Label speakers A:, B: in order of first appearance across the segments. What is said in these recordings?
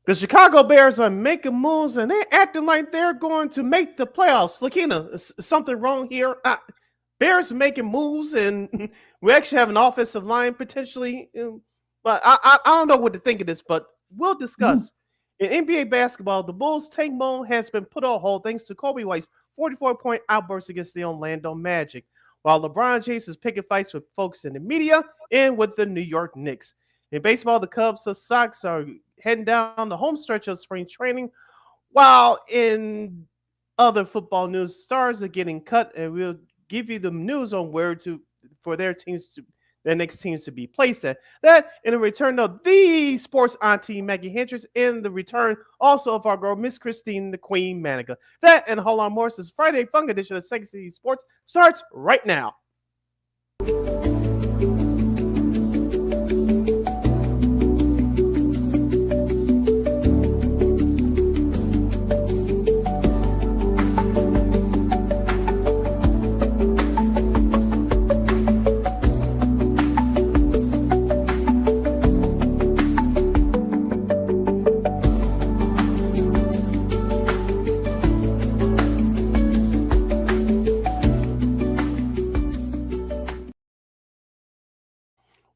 A: The Chicago Bears are making moves and they're acting like they're going to make the playoffs. Lakina, is something wrong here? Bears making moves and we actually have an offensive line potentially. But I don't know what to think of this, but we'll
B: Mhm.
A: discuss. In NBA basketball, the Bulls' tank mode has been put on hold thanks to Coby White's 44-point outburst against the Orlando Magic, while LeBron James is picking fights with folks in the media and with the New York Knicks. In baseball, the Cubs and Sox are heading down the home stretch of spring training, while in other football news, stars are getting cut, and we'll give you the news on where to for their next teams to be placed at. That in the return of the sports auntie Maggie Hendricks, in the return also of our girl Miss Christine the Queen Manika. That and a whole lot more. This Friday Funk edition of Second City Sports starts right now.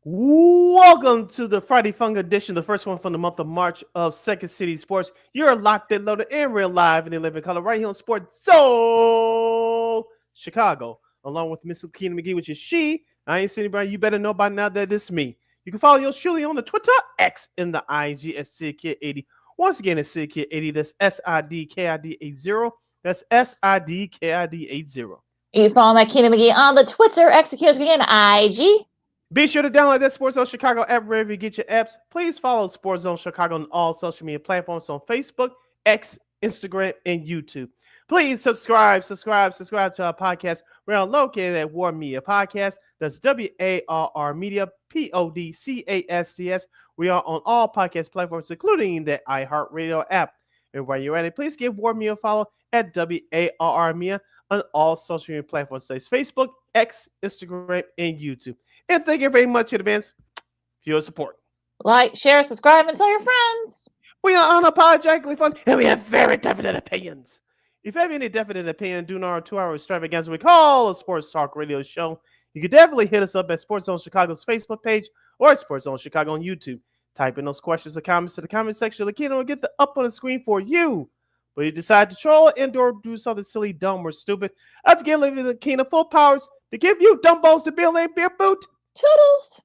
A: Welcome to the Friday Funk edition, the first one from the month of March of Second City Sports. You're locked and loaded and real live in the living color right here on Sports Soul Chicago, along with Miss Keena McGee, which is she. I ain't seen anybody. You better know by now that it's me. You can follow yours truly on the Twitter, X, in the IG at SidKid80. Once again, it's SidKid80. That's SIDKID80. That's SIDKID80.
B: You follow my Keenan McGee on the Twitter, executes me on IG.
A: Be sure to download that Sports Zone Chicago app wherever you get your apps. Please follow Sports Zone Chicago on all social media platforms on Facebook, X, Instagram, and YouTube. Please subscribe to our podcast. We are located at War Media Podcast. That's WARR Media, PODCASTS. We are on all podcast platforms, including the iHeartRadio app. And while you're at it, please give War Media a follow at WARR Media on all social media platforms, such as Facebook, X, Instagram, and YouTube. And thank you very much in advance for your support.
B: Like, share, subscribe, and tell your friends.
A: We are unapologetically fun, and we have very definite opinions. If you have any definite opinion during our 2-hour extravaganza we call a sports talk radio show, you can definitely hit us up at Sports Zone Chicago's Facebook page or Sports Zone Chicago on YouTube. Type in those questions or comments to the comment section of the keynote and get the up on the screen for you. But you decide to troll, indoor, do something silly, dumb, or stupid, I forget leaving the keynote full powers to give you dumbos to Bill and Beer Boot.
B: Toodles.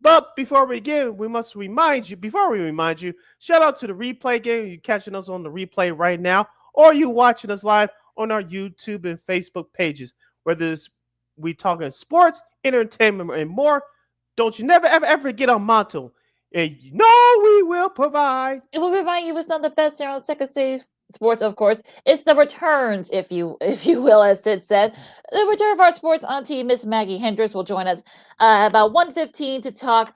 A: But before we begin, before we remind you, shout out to the replay game. You're catching us on the replay right now, or you watching us live on our YouTube and Facebook pages. Whether it's we talking sports, entertainment, and more, don't you never, ever, ever get on motto. And you know we will provide.
B: It will remind you of some of the best here on Second City Sports, of course. It's the returns, if you will, as Sid said. The return of our sports auntie, Miss Maggie Hendricks, will join us about 1:15 to talk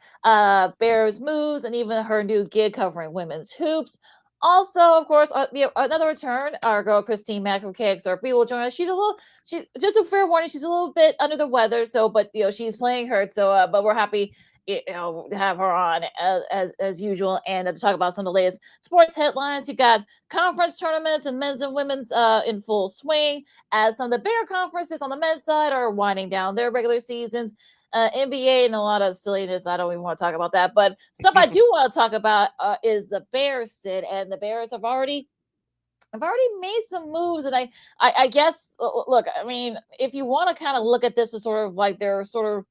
B: Bears moves and even her new gig covering women's hoops. Also, of course, another return. Our girl Christine Mack from KXRB will join us. She's just a fair warning. She's a little bit under the weather, so but she's playing hurt. So, but we're happy have her on as usual and to talk about some of the latest sports headlines. You got conference tournaments and men's and women's in full swing as some of the bigger conferences on the men's side are winding down their regular seasons. NBA and a lot of silliness. I don't even want to talk about that. But stuff I do want to talk about is the Bears, Sid, and the Bears I've already made some moves, and I guess look. I mean, if you want to kind of look at this as sort of like they're sort of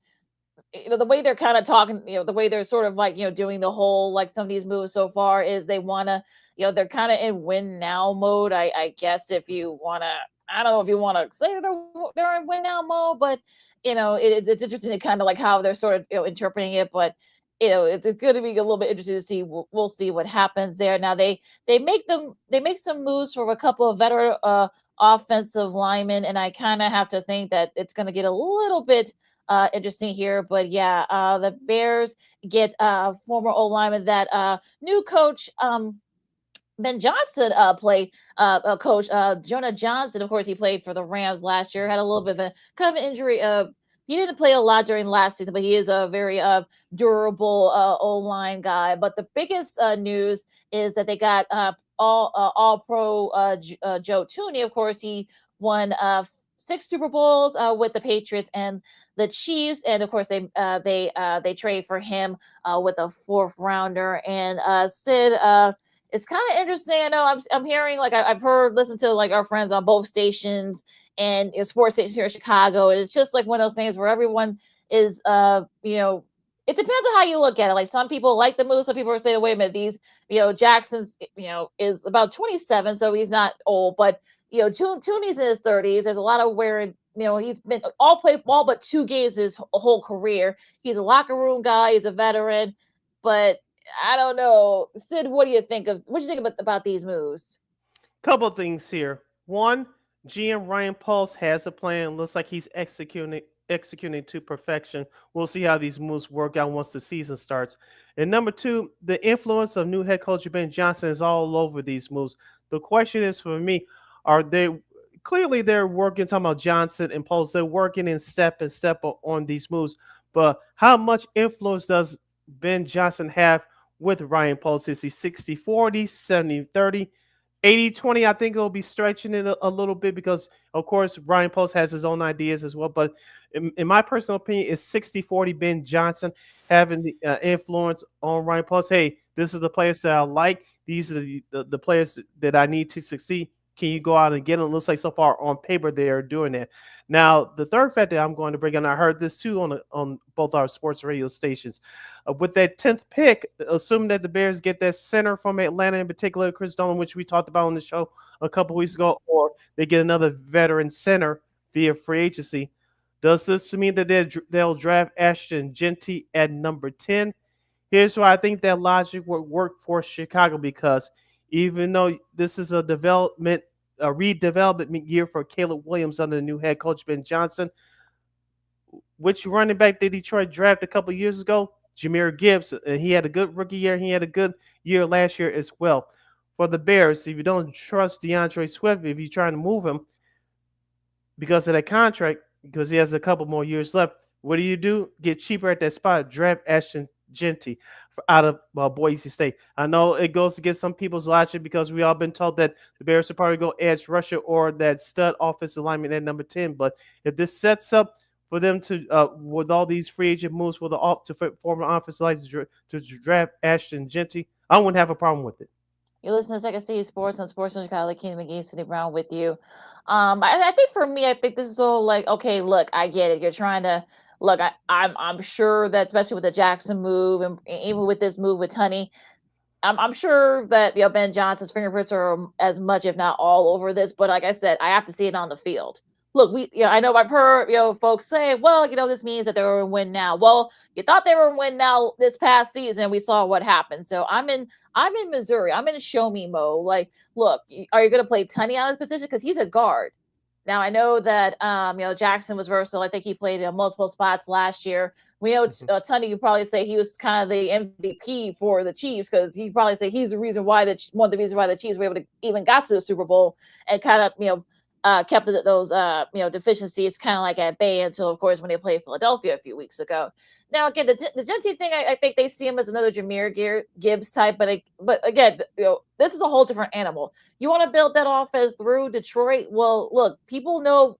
B: the way they're kind of talking, the way they're sort of like, doing the whole, like some of these moves so far is they want to, they're kind of in win now mode. I guess if you want to, I don't know if you want to say they're in win now mode, but it's interesting to kind of like how they're sort of interpreting it. But it's going to be a little bit interesting to see. We'll see what happens there. Now they make some moves for a couple of veteran offensive linemen, and I kind of have to think that it's going to get a little bit interesting here. But yeah, the Bears get former old lineman that new coach Ben Johnson played coach Jonah Johnson. Of course, he played for the Rams last year. Had a little bit of a kind of an injury he didn't play a lot during last season, but he is a very durable O line guy. But the biggest news is that they got all pro Joe Tooney. Of course, he won 6 Super Bowls with the Patriots and the Chiefs, and of course they trade for him with a fourth rounder. And Sid, it's kind of interesting. I know I'm hearing like I've heard listen to like our friends on both stations and sports stations here in Chicago. And it's just like one of those things where everyone is it depends on how you look at it. Like some people like the move, some people are saying, wait a minute, these Jackson's is about 27, so he's not old, but Tooney's in his 30s. There's a lot of wearing. He's been all but 2 games his whole career. He's a locker room guy. He's a veteran, but I don't know, Sid. What do you think of? What do you think about these moves?
A: Couple of things here. One, GM Ryan Pauls has a plan. Looks like he's executing to perfection. We'll see how these moves work out once the season starts. And number two, the influence of new head coach Ben Johnson is all over these moves. The question is for me, are they clearly they're working talking about Johnson and Pauls, they're working in step on these moves. But how much influence does Ben Johnson have with Ryan Pauls? Is he 60-40, 70-30? 80-20, I think it'll be stretching it a little bit because, of course, Ryan Post has his own ideas as well. But in my personal opinion, it's 60-40 Ben Johnson having the influence on Ryan Post. Hey, this is the players that I like. These are the players that I need to succeed. Can you go out and get them? It looks like so far on paper they are doing that. Now, the third fact that I'm going to bring, and I heard this too on both our sports radio stations, with that 10th pick, assuming that the Bears get that center from Atlanta, in particular, Chris Dolan, which we talked about on the show a couple weeks ago, or they get another veteran center via free agency, does this mean that they'll draft Ashton Genty at number 10? Here's why I think that logic would work for Chicago, because even though this is a redevelopment year for Caleb Williams under the new head coach Ben Johnson, which running back did Detroit draft a couple years ago? Jahmyr Gibbs. And he had a good rookie year. He had a good year last year as well. For the Bears, if you don't trust DeAndre Swift, if you're trying to move him because of that contract, because he has a couple more years left, what do? Get cheaper at that spot. Draft Ashton Genty out of Boise State. I know it goes against some people's logic because we all been told that the Bears will probably go edge rusher or that stud offensive lineman at number 10. But if this sets up for them to, with all these free agent moves for to former offensive linemen to draft Ashton Genty, I wouldn't have a problem with it.
B: You listen to Second City Sports on Sports in Chicago. Keenan McGee sitting around with you. I think for me, I think this is all like, okay, look, I get it. You're trying to look. I'm sure that especially with the Jackson move and even with this move with Tunney, I'm sure that Ben Johnson's fingerprints are as much, if not all, over this. But like I said, I have to see it on the field. Look, I know I've heard folks say, well, this means that they're in win now. Well, you thought they were in win now this past season. We saw what happened. So I'm in Missouri. I'm in show me mode. Like, look, are you going to play Tunney out of his position because he's a guard? Now I know that Jackson was versatile. I think he played in multiple spots last year. We know Tunney, you probably say he was kind of the MVP for the Chiefs because he probably say he's the reason why one of the reasons why the Chiefs were able to even got to the Super Bowl and kind of kept those deficiencies kind of like at bay until, of course, when they played Philadelphia a few weeks ago. Now again, the Genty thing, I think they see him as another Jahmyr Gibbs type, but again, this is a whole different animal. You want to build that offense through Detroit? Well, look, people know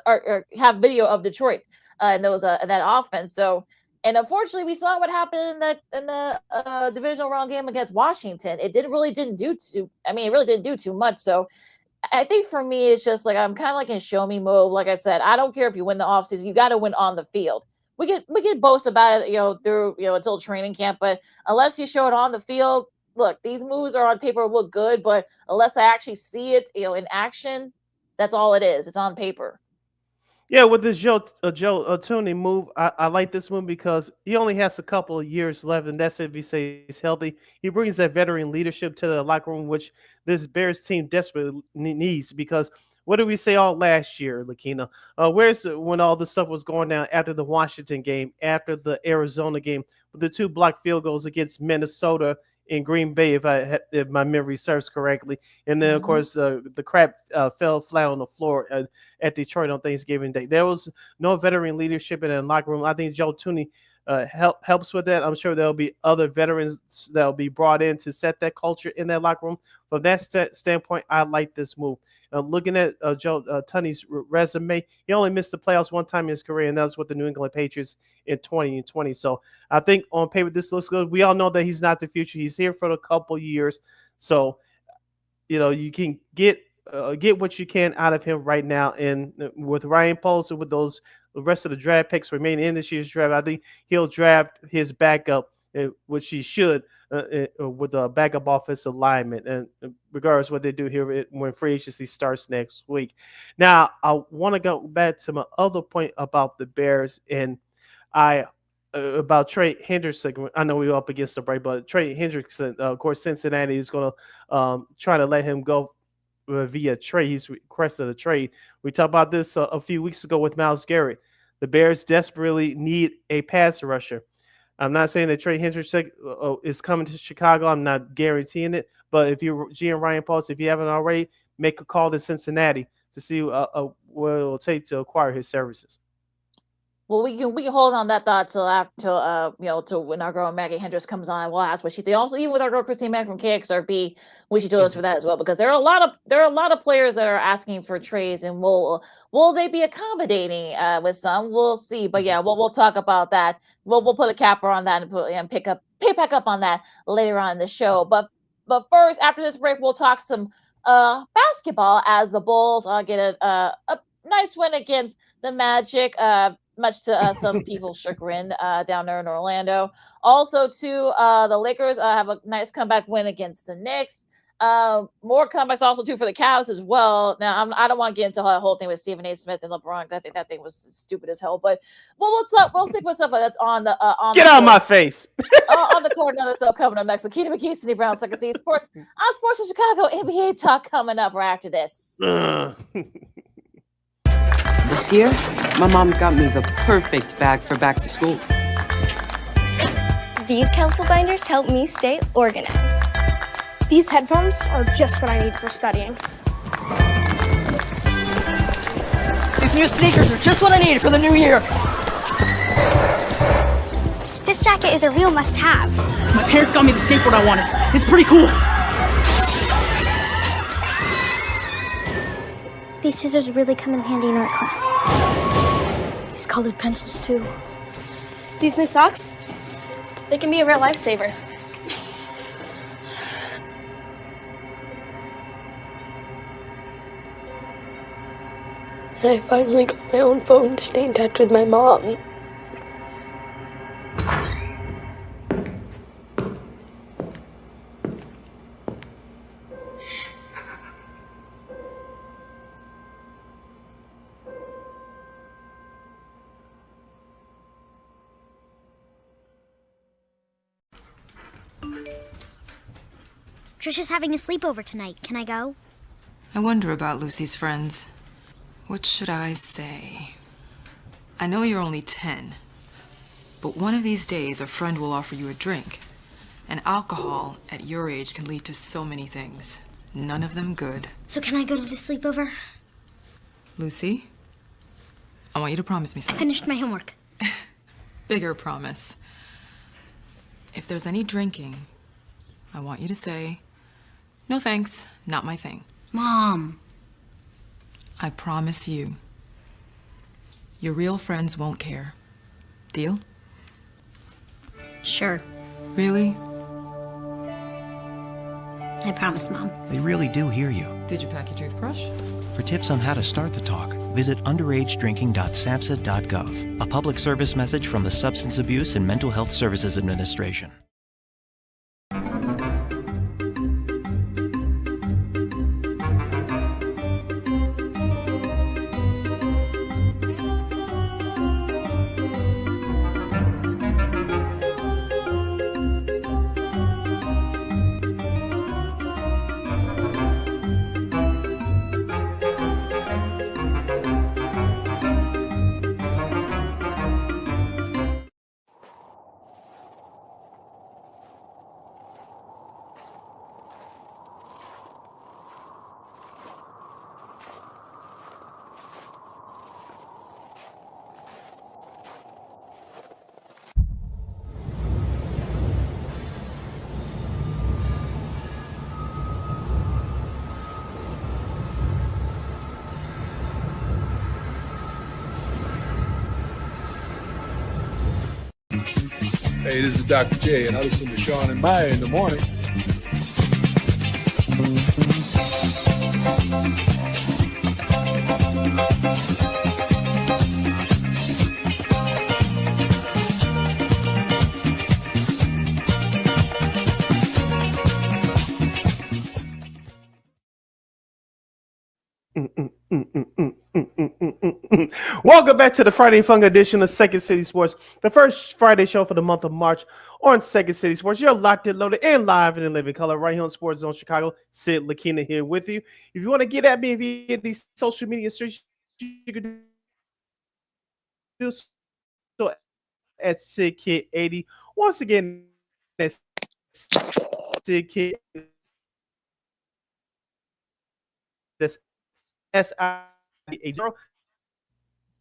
B: or have video of Detroit and those that offense. So, and unfortunately, we saw what happened in the divisional round game against Washington. It really didn't do too much. So, I think for me, it's just like I'm kind of like in show me mode. Like I said, I don't care if you win the offseason, you got to win on the field. We get boast about it, through until training camp, but unless you show it on the field, look, these moves are on paper look good, but unless I actually see it, in action, that's all it is. It's on paper.
A: Yeah, with this Joe Tooney move, I like this move because he only has a couple of years left, and that's if he stays healthy. He brings that veteran leadership to the locker room, which this Bears team desperately needs. Because what did we say all last year, Lakina? Where's when all this stuff was going down after the Washington game, after the Arizona game, with the 2 blocked field goals against Minnesota in Green Bay, if my memory serves correctly. And then, of
B: Mhm.
A: course, the crap fell flat on the floor at Detroit on Thanksgiving Day. There was no veteran leadership in the locker room. I think Joe Tooney helps with that. I'm sure there'll be other veterans that'll be brought in to set that culture in that locker room. From that standpoint, I like this move. Looking at Joe Tunney's resume, he only missed the playoffs one time in his career, and that was with the New England Patriots in 2020. So I think on paper this looks good. We all know that he's not the future. He's here for a couple years, so you can get what you can out of him right now. And with Ryan Poles and with the rest of the draft picks remaining in this year's draft, I think he'll draft his backup, which he should, with a backup offensive lineman. And regardless of what they do here when free agency starts next week. Now, I want to go back to my other point about the Bears and I about Trey Hendrickson. I know we're up against the break, but Trey Hendrickson, of course, Cincinnati is going to try to let him go via trade. He's requested a trade. We talked about this a few weeks ago with Myles Garrett. The Bears desperately need a pass rusher. I'm not saying that Trey Hendrickson is coming to Chicago. I'm not guaranteeing it. But if you're GM Ryan Poles, if you haven't already, make a call to Cincinnati to see what it will take to acquire his services.
B: Well, we can hold on that thought till after till when our girl Maggie Hendricks comes on. We'll ask what she thinks. Also, even with our girl Christine Mack from KXRB, we should do us for that as well, because there are a lot of players that are asking for trades, and will they be accommodating with some? We'll see. But yeah, we'll talk about that. We'll put a capper on that and pick back up on that later on in the show. But first, after this break, we'll talk some basketball as the Bulls get a nice win against the Magic. Much to some people's chagrin down there in Orlando. Also, too, the Lakers have a nice comeback win against the Knicks. More comebacks also, too, for the Cavs as well. Now, I don't want to get into the whole thing with Stephen A. Smith and LeBron. I think that thing was stupid as hell. But we'll stick with stuff that's on the
A: Get out of my face.
B: On the court, another stuff coming up next. Lakita McKee, Cindy Brown, Second City Sports on Sports in Chicago. NBA talk coming up right after this.
C: This year, my mom got me the perfect bag for back to school.
D: These colorful binders help me stay organized.
E: These headphones are just what I need for studying.
C: These new sneakers are just what I need for the new year.
D: This jacket is a real must-have.
F: My parents got me the skateboard I wanted. It's pretty cool.
E: These scissors really come in handy in art class. These colored pencils, too.
D: These new socks, they can be a real lifesaver.
G: I finally got my own phone to stay in touch with my mom.
H: Trisha's having a sleepover tonight. Can I go?
I: I wonder about Lucy's friends. What should I say? I know you're only 10, but one of these days a friend will offer you a drink. And alcohol at your age can lead to so many things. None of them good.
H: So can I go to the sleepover?
I: Lucy, I want you to promise me
H: I
I: something.
H: finished my homework.
I: Bigger promise. If there's any drinking, I want you to say, "No thanks, not my thing."
H: Mom.
I: I promise you. Your real friends won't care. Deal?
H: Sure.
I: Really?
H: I promise, Mom.
J: They really do hear you.
I: Did you pack your toothbrush?
J: For tips on how to start the talk, visit underagedrinking.samhsa.gov. A public service message from the Substance Abuse and Mental Health Services Administration.
K: Hey, this is Dr. J, and I listen to Sean and Maya in the morning.
A: Welcome back to the Friday Fun edition of Second City Sports, the first Friday show for the month of March on Second City Sports. You're locked and loaded and live in living color right here on Sports Zone Chicago. Sid Lakina here with you. If you want to get at me via these social media streets, you can do so at SidKid80. Once again, that's SidKid. That's SI80.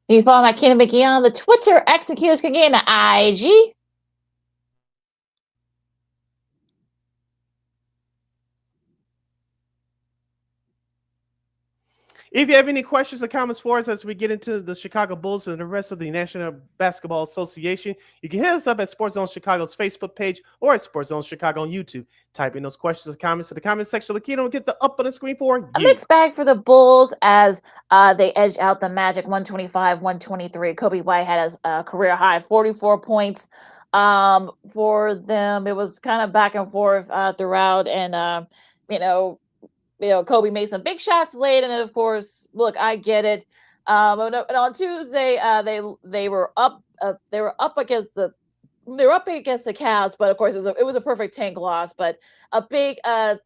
B: You can follow my Kenny McGee on the Twitter, Executors can get the IG.
A: If you have any questions or comments for us as we get into the Chicago Bulls and the rest of the National Basketball Association, you can hit us up at Sports Zone Chicago's Facebook page or at Sports Zone Chicago on YouTube. Type in those questions or comments to the comment section of the keynote and get the up on the screen for you.
B: A mixed bag for the Bulls as they edge out the Magic 125-123. Coby White had a career high 44 points. For them, it was kind of back and forth throughout, and Coby made some big shots late, and then of course, look, I get it. And on Tuesday, they were up against the Cavs, but of course it was a perfect tank loss. But a big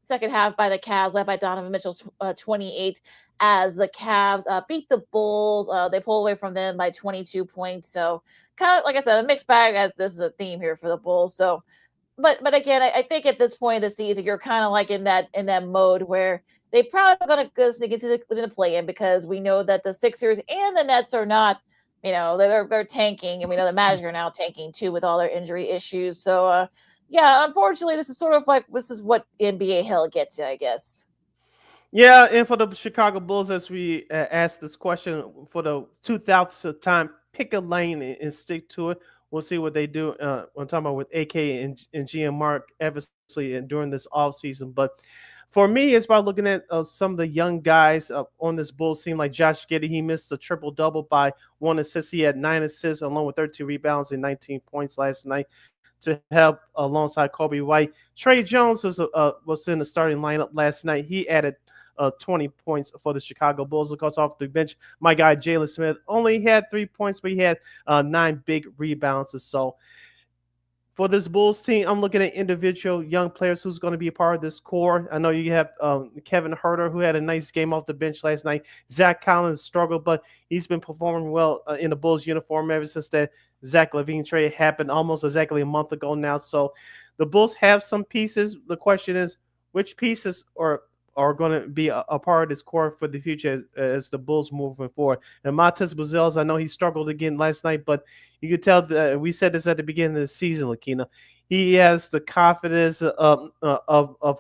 B: second half by the Cavs, led by Donovan Mitchell's 28, as the Cavs beat the Bulls. They pulled away from them by 22 points. So kind of like I said, a mixed bag, as this is a theme here for the Bulls. So. But again, I think at this point of the season, you're kind of like in that mode where they probably going to sneak into the play-in, because we know that the Sixers and the Nets are not, they're tanking, and we know the Magic are now tanking too with all their injury issues. So yeah, unfortunately, this is sort of like this is what NBA hell gets you, I guess.
A: Yeah, and for the Chicago Bulls, as we asked this question for the 2000th time, pick a lane and stick to it. We'll see what they do. I'm talking about with AK and GM Mark Eversley and during this offseason. But for me, it's about looking at some of the young guys on this Bulls team, like Josh Giddey. He missed a triple-double by 1 assist. He had 9 assists along with 13 rebounds and 19 points last night to help alongside Coby White. Trey Jones was in the starting lineup last night. He added 20 points for the Chicago Bulls. Of course, off the bench, my guy Jalen Smith only had 3 points, but he had 9 big rebounds. So for this Bulls team, I'm looking at individual young players who's going to be a part of this core. I know you have Kevin Huerter, who had a nice game off the bench last night. Zach Collins struggled, but he's been performing well in the Bulls uniform ever since that Zach LaVine trade happened almost exactly a month ago now. So the Bulls have some pieces. The question is, which pieces are going to be a part of this core for the future as the Bulls moving forward. And Matas Buzelis, I know he struggled again last night, but you could tell that we said this at the beginning of the season, Lakina. He has the confidence of a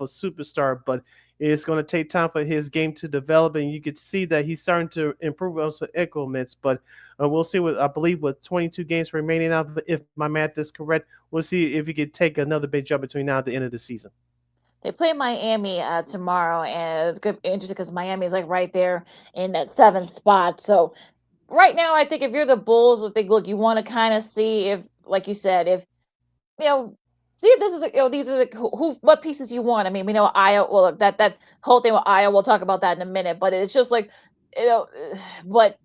A: superstar, but it's going to take time for his game to develop, and you could see that he's starting to improve on some increments. But we'll see I believe with 22 games remaining now, if my math is correct, we'll see if he could take another big jump between now and the end of the season.
B: They play Miami tomorrow, and it's good, interesting because Miami is like right there in that 7th spot. So right now, I think if you're the Bulls, I think, look, you want to kind of see if, like you said, if see if this is these are what pieces you want. I mean, we know Iowa. Well, that whole thing with Iowa, we'll talk about that in a minute. But it's just like but.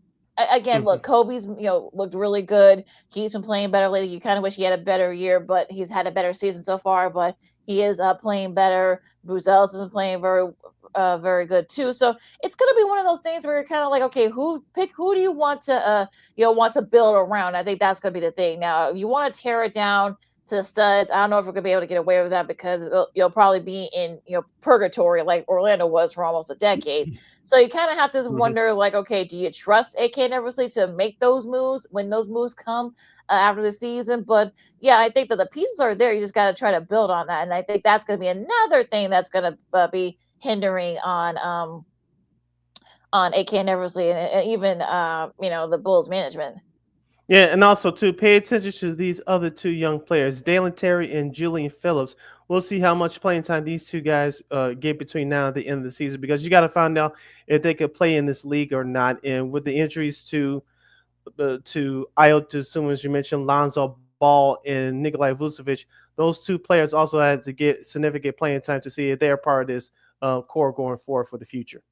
B: Again, look, Kobe's looked really good. He's been playing better lately. You kind of wish he had a better year, but he's had a better season so far. But he is playing better. Buzelis is playing very good too. So it's going to be one of those things where you're kind of like, okay, who do you want to build around? I think that's going to be the thing. Now, if you want to tear it down to studs, I don't know if we're going to be able to get away with that, because you'll probably be in purgatory like Orlando was for almost a decade. So you kind of have to wonder, like, okay, do you trust AK and Eversley to make those moves when those moves come after the season? But yeah, I think that the pieces are there. You just got to try to build on that, and I think that's going to be another thing that's going to be hindering on AK and Eversley and even the Bulls management.
A: Yeah, and also to pay attention to these other two young players, Dalen Terry and Julian Phillips. We'll see how much playing time these two guys get between now and the end of the season because you got to find out if they could play in this league or not. And with the injuries to Iota, Sumo, as you mentioned, Lonzo Ball and Nikolai Vucevic, those two players also had to get significant playing time to see if they're part of this core going forward for the future.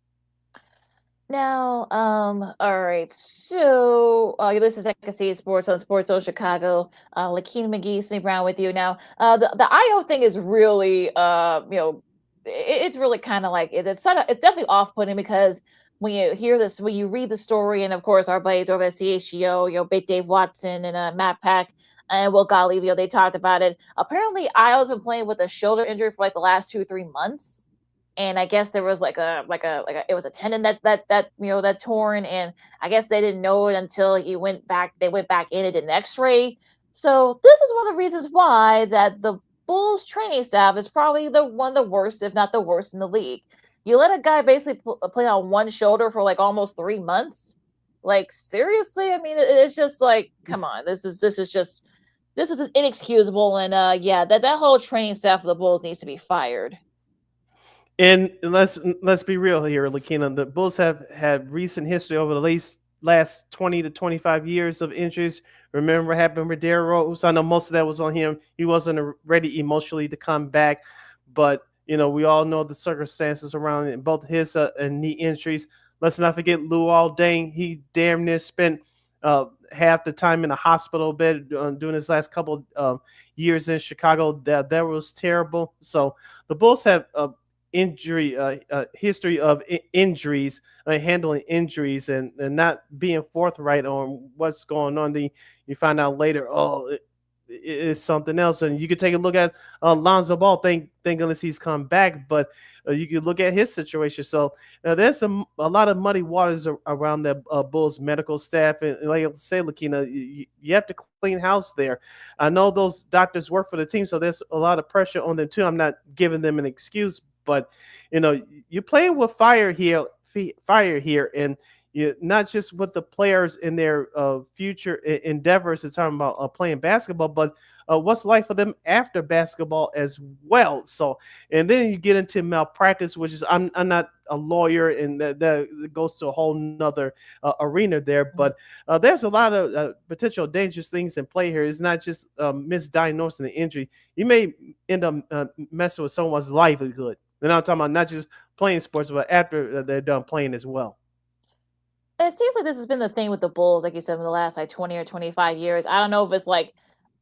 B: Now, all right. So, you listen to Second City Sports on Sports Zone Chicago. Lakina McGee, Sneak around with you now. The IO thing is really, it's really kind of like it's definitely off-putting because when you hear this, when you read the story, and of course our buddies over at CHGO, Big Dave Watson and Matt Pack and Will Gottlieb, they talked about it. Apparently, IO's been playing with a shoulder injury for like the last 2 or 3 months, and I guess there was like a it was a tendon that torn, and I guess they didn't know it until they went back in and did an X-ray. So this is one of the reasons why that the Bulls training staff is probably the one of the worst, if not the worst, in the league. You let a guy basically play on one shoulder for like almost 3 months. Like seriously, I mean, it's just like, come on, this is inexcusable, and yeah, that whole training staff of the Bulls needs to be fired.
A: And let's be real here, Lakina. The Bulls have had recent history over the last 20 to 25 years of injuries. Remember what happened with Derrick Rose? I know most of that was on him. He wasn't ready emotionally to come back, but we all know the circumstances around it, both his and knee injuries. Let's not forget Luol Deng. He damn near spent half the time in a hospital bed during his last couple years in Chicago. That was terrible. So the Bulls have injury history of injuries, handling injuries, and not being forthright on what's going on. Then you find out later, it's something else. And you could take a look at Lonzo Ball. Thank goodness he's come back, but you could look at his situation. So there's a lot of muddy waters around the Bulls medical staff, and like I say, Lakina, you have to clean house there. I know those doctors work for the team, so there's a lot of pressure on them too. I'm not giving them an excuse, but you're playing with fire here, and you not just with the players in their future endeavors. It's talking about playing basketball, but what's life for them after basketball as well. So, and then you get into malpractice, which is I'm not a lawyer, and that goes to a whole nother arena there. But there's a lot of potential dangerous things in play here. It's not just misdiagnosing the injury. You may end up messing with someone's livelihood. And I'm talking about not just playing sports, but after they're done playing as well.
B: It seems like this has been the thing with the Bulls, like you said, in the last like 20 or 25 years. I don't know if it's like,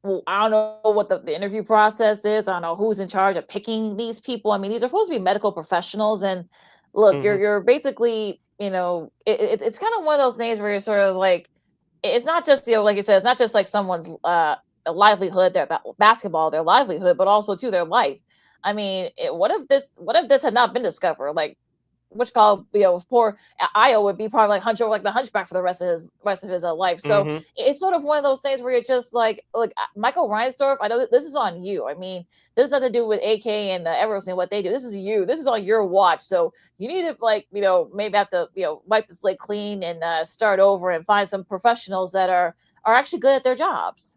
B: well, I don't know what the interview process is. I don't know who's in charge of picking these people. I mean, these are supposed to be medical professionals, and look, you're basically, it's kind of one of those things where you're sort of like, it's not just like you said, it's not just like someone's livelihood, their basketball, their livelihood, but also to their life. I mean, what if this had not been discovered? Like, which called poor Io would be probably like over like the hunchback for the rest of his life. So it's sort of one of those things where you're just like, look, Michael Reinsdorf, I know this is on you. I mean, this has nothing to do with AK and Everest and what they do. This is you. This is on your watch. So you need to maybe have to wipe the slate clean and start over and find some professionals that are actually good at their jobs.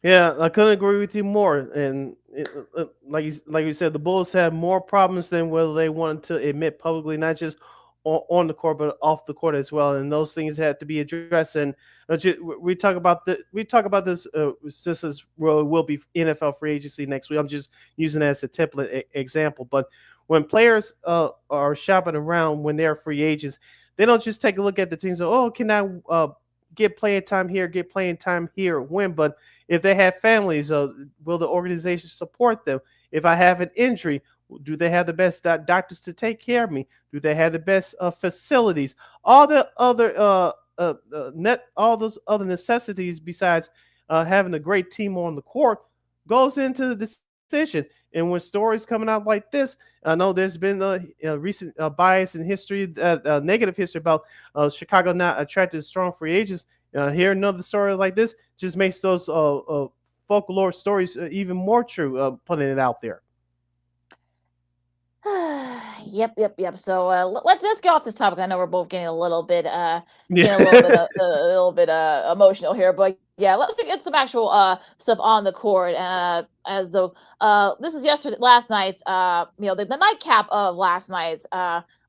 A: Yeah, I couldn't agree with you more. And like you said, the Bulls have more problems than whether they wanted to admit publicly, not just on the court, but off the court as well. And those things have to be addressed. And we talk about this since this will be NFL free agency next week. I'm just using that as a template example. But when players are shopping around when they're free agents, they don't just take a look at the teams. Can I get playing time here, when? But if they have families, will the organization support them? If I have an injury, do they have the best doctors to take care of me? Do they have the best facilities? All the other all those other necessities besides having a great team on the court goes into the decision. And when stories coming out like this, I know there's been a recent bias in history, negative history about Chicago not attracting strong free agents. Hear another story like this just makes those folklore stories even more true, putting it out there.
B: Yep. So let's get off this topic. I know we're both getting a little bit
A: Yeah.
B: emotional here, but yeah, let's get some actual stuff on the court. As the This is last night's the nightcap of last night's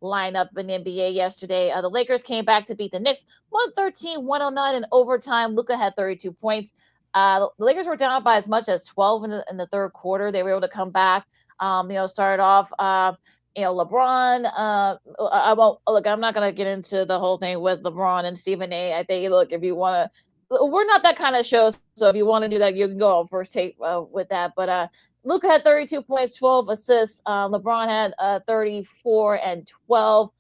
B: lineup in the NBA yesterday. The Lakers came back to beat the Knicks 113-109 in overtime. Luka had 32 points. The Lakers were down by as much as 12 in the third quarter. They were able to come back. Started off. LeBron. I won't look. I'm not gonna get into the whole thing with LeBron and Stephen A. I think look, if you want to, we're not that kind of show. So if you want to do that, you can go on first take with that. But Luka had 32 points, 12 assists. LeBron had 34 and 12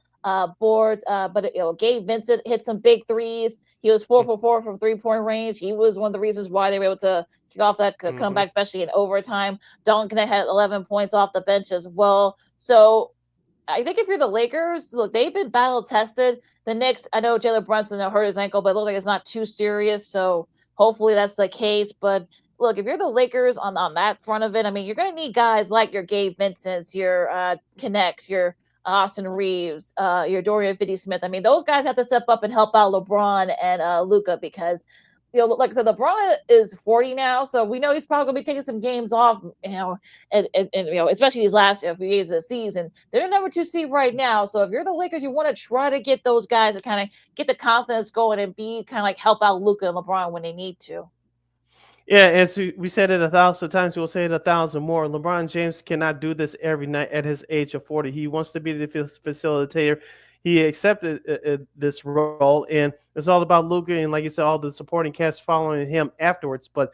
B: boards. But Gabe Vincent hit some big threes. He was 4 for 4 from 3-point range. He was one of the reasons why they were able to kick off that comeback, especially in overtime. Duncan had 11 points off the bench as well. So I think if you're the Lakers, look, they've been battle tested. The Knicks, I know Jalen Brunson hurt his ankle, but it looks like it's not too serious. So hopefully that's the case. But look, if you're the Lakers on that front of it, I mean, you're going to need guys like your Gabe Vincents, your Connects, your Austin Reeves, your Dorian Finney-Smith. I mean, those guys have to step up and help out LeBron and Luka because, like I said, LeBron is 40 now, so we know he's probably going to be taking some games off, and especially these last few days of the season. They're number 2 seed right now, so if you're the Lakers, you want to try to get those guys to kind of get the confidence going and be kind of like help out Luka and LeBron when they need to.
A: Yeah, as we said it 1,000 times, we'll say it 1,000 more. LeBron James cannot do this every night at his age of 40. He wants to be the facilitator. He accepted this role, and it's all about Luka and, like you said, all the supporting cast following him afterwards. But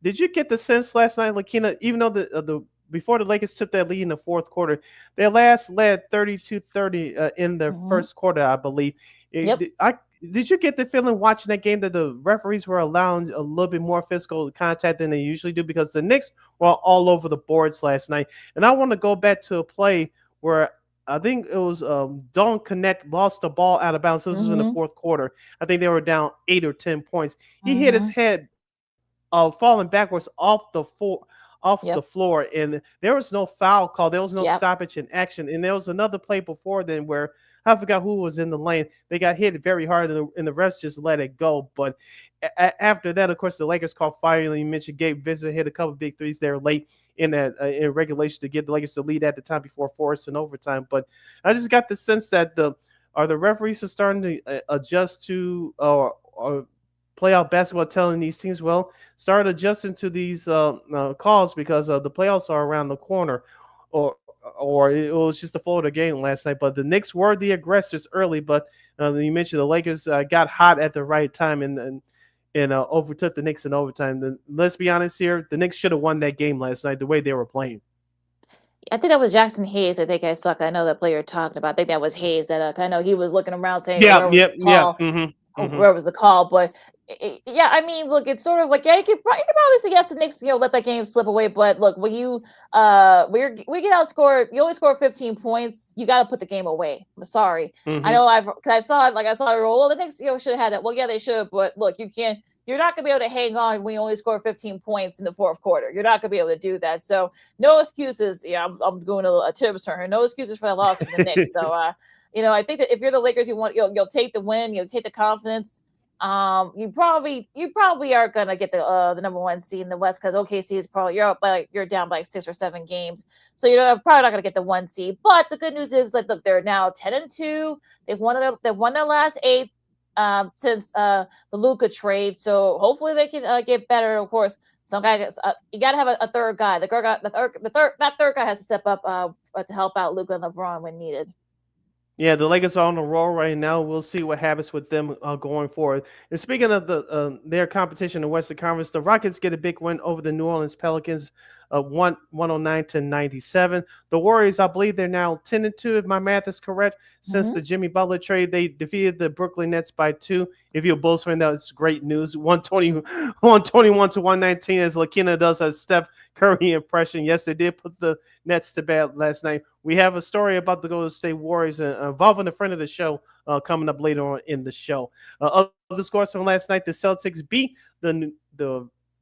A: did you get the sense last night, Lakina, even though before the Lakers took that lead in the fourth quarter, they last led 32-30 in the first quarter, I believe.
B: Yep.
A: Did you get the feeling watching that game that the referees were allowing a little bit more physical contact than they usually do? Because the Knicks were all over the boards last night. And I want to go back to a play where I think it was Don Connect lost the ball out of bounds. This was in the fourth quarter. I think they were down 8 or 10 points. He hit his head falling backwards off the floor, and there was no foul call. There was no stoppage in action. And there was another play before then where I forgot who was in the lane. They got hit very hard, and the refs just let it go. But after that, of course, the Lakers caught fire. You mentioned Gabe Vincent hit a couple big threes there late in that in regulation to get the Lakers to lead at the time before forced in overtime. But I just got the sense that the referees are starting to adjust to or playoff basketball, telling these teams, well, start adjusting to these calls because the playoffs are around the corner, or it was just a Florida game last night. But the Knicks were the aggressors early, but you mentioned the Lakers got hot at the right time and overtook the Knicks in overtime. Let's be honest here, the Knicks should have won that game last night the way they were playing.
B: I think that was Jackson Hayes. I think I suck. I know that player you're talking about. I think that was Hayes. That I know he was looking around saying, where was the call? But yeah, I mean, look, it's sort of like, you can probably say yes, the Knicks, let that game slip away. But look, when we get outscored, you only score 15 points. You got to put the game away. I'm sorry. I know I saw it roll. Well, the Knicks, should have had that. Well, yeah, they should. But look, you're not going to be able to hang on when you only score 15 points in the fourth quarter. You're not going to be able to do that. So no excuses. Yeah, I'm going to a Tibbs turn. No excuses for that loss for the Knicks. So, I think that if you're the Lakers, you'll take the win. You'll take the confidence. You probably are going to get the number 1 seed in the West because OKC is probably you're down by 6 or 7 games. So you're probably not going to get the 1 seed. But the good news is, look, they're now 10-2. They've won their last 8. Since the Luka trade, so hopefully they can get better. Of course, some guy you got to have a third guy. That third guy has to step up to help out Luka and LeBron when needed.
A: Yeah, the Lakers are on the roll right now. We'll see what happens with them going forward. And speaking of their competition in the Western Conference, the Rockets get a big win over the New Orleans Pelicans, 109-97. The Warriors, I believe they're now 10-2, if my math is correct. Since the Jimmy Butler trade, they defeated the Brooklyn Nets by 2. If you're a Bulls fan, that's great news. 121-119, as Lakina does a Steph Curry impression. Yes, they did put the Nets to bed last night. We have a story about the Golden State Warriors involving a friend of the show coming up later on in the show. Other scores from last night, the Celtics beat the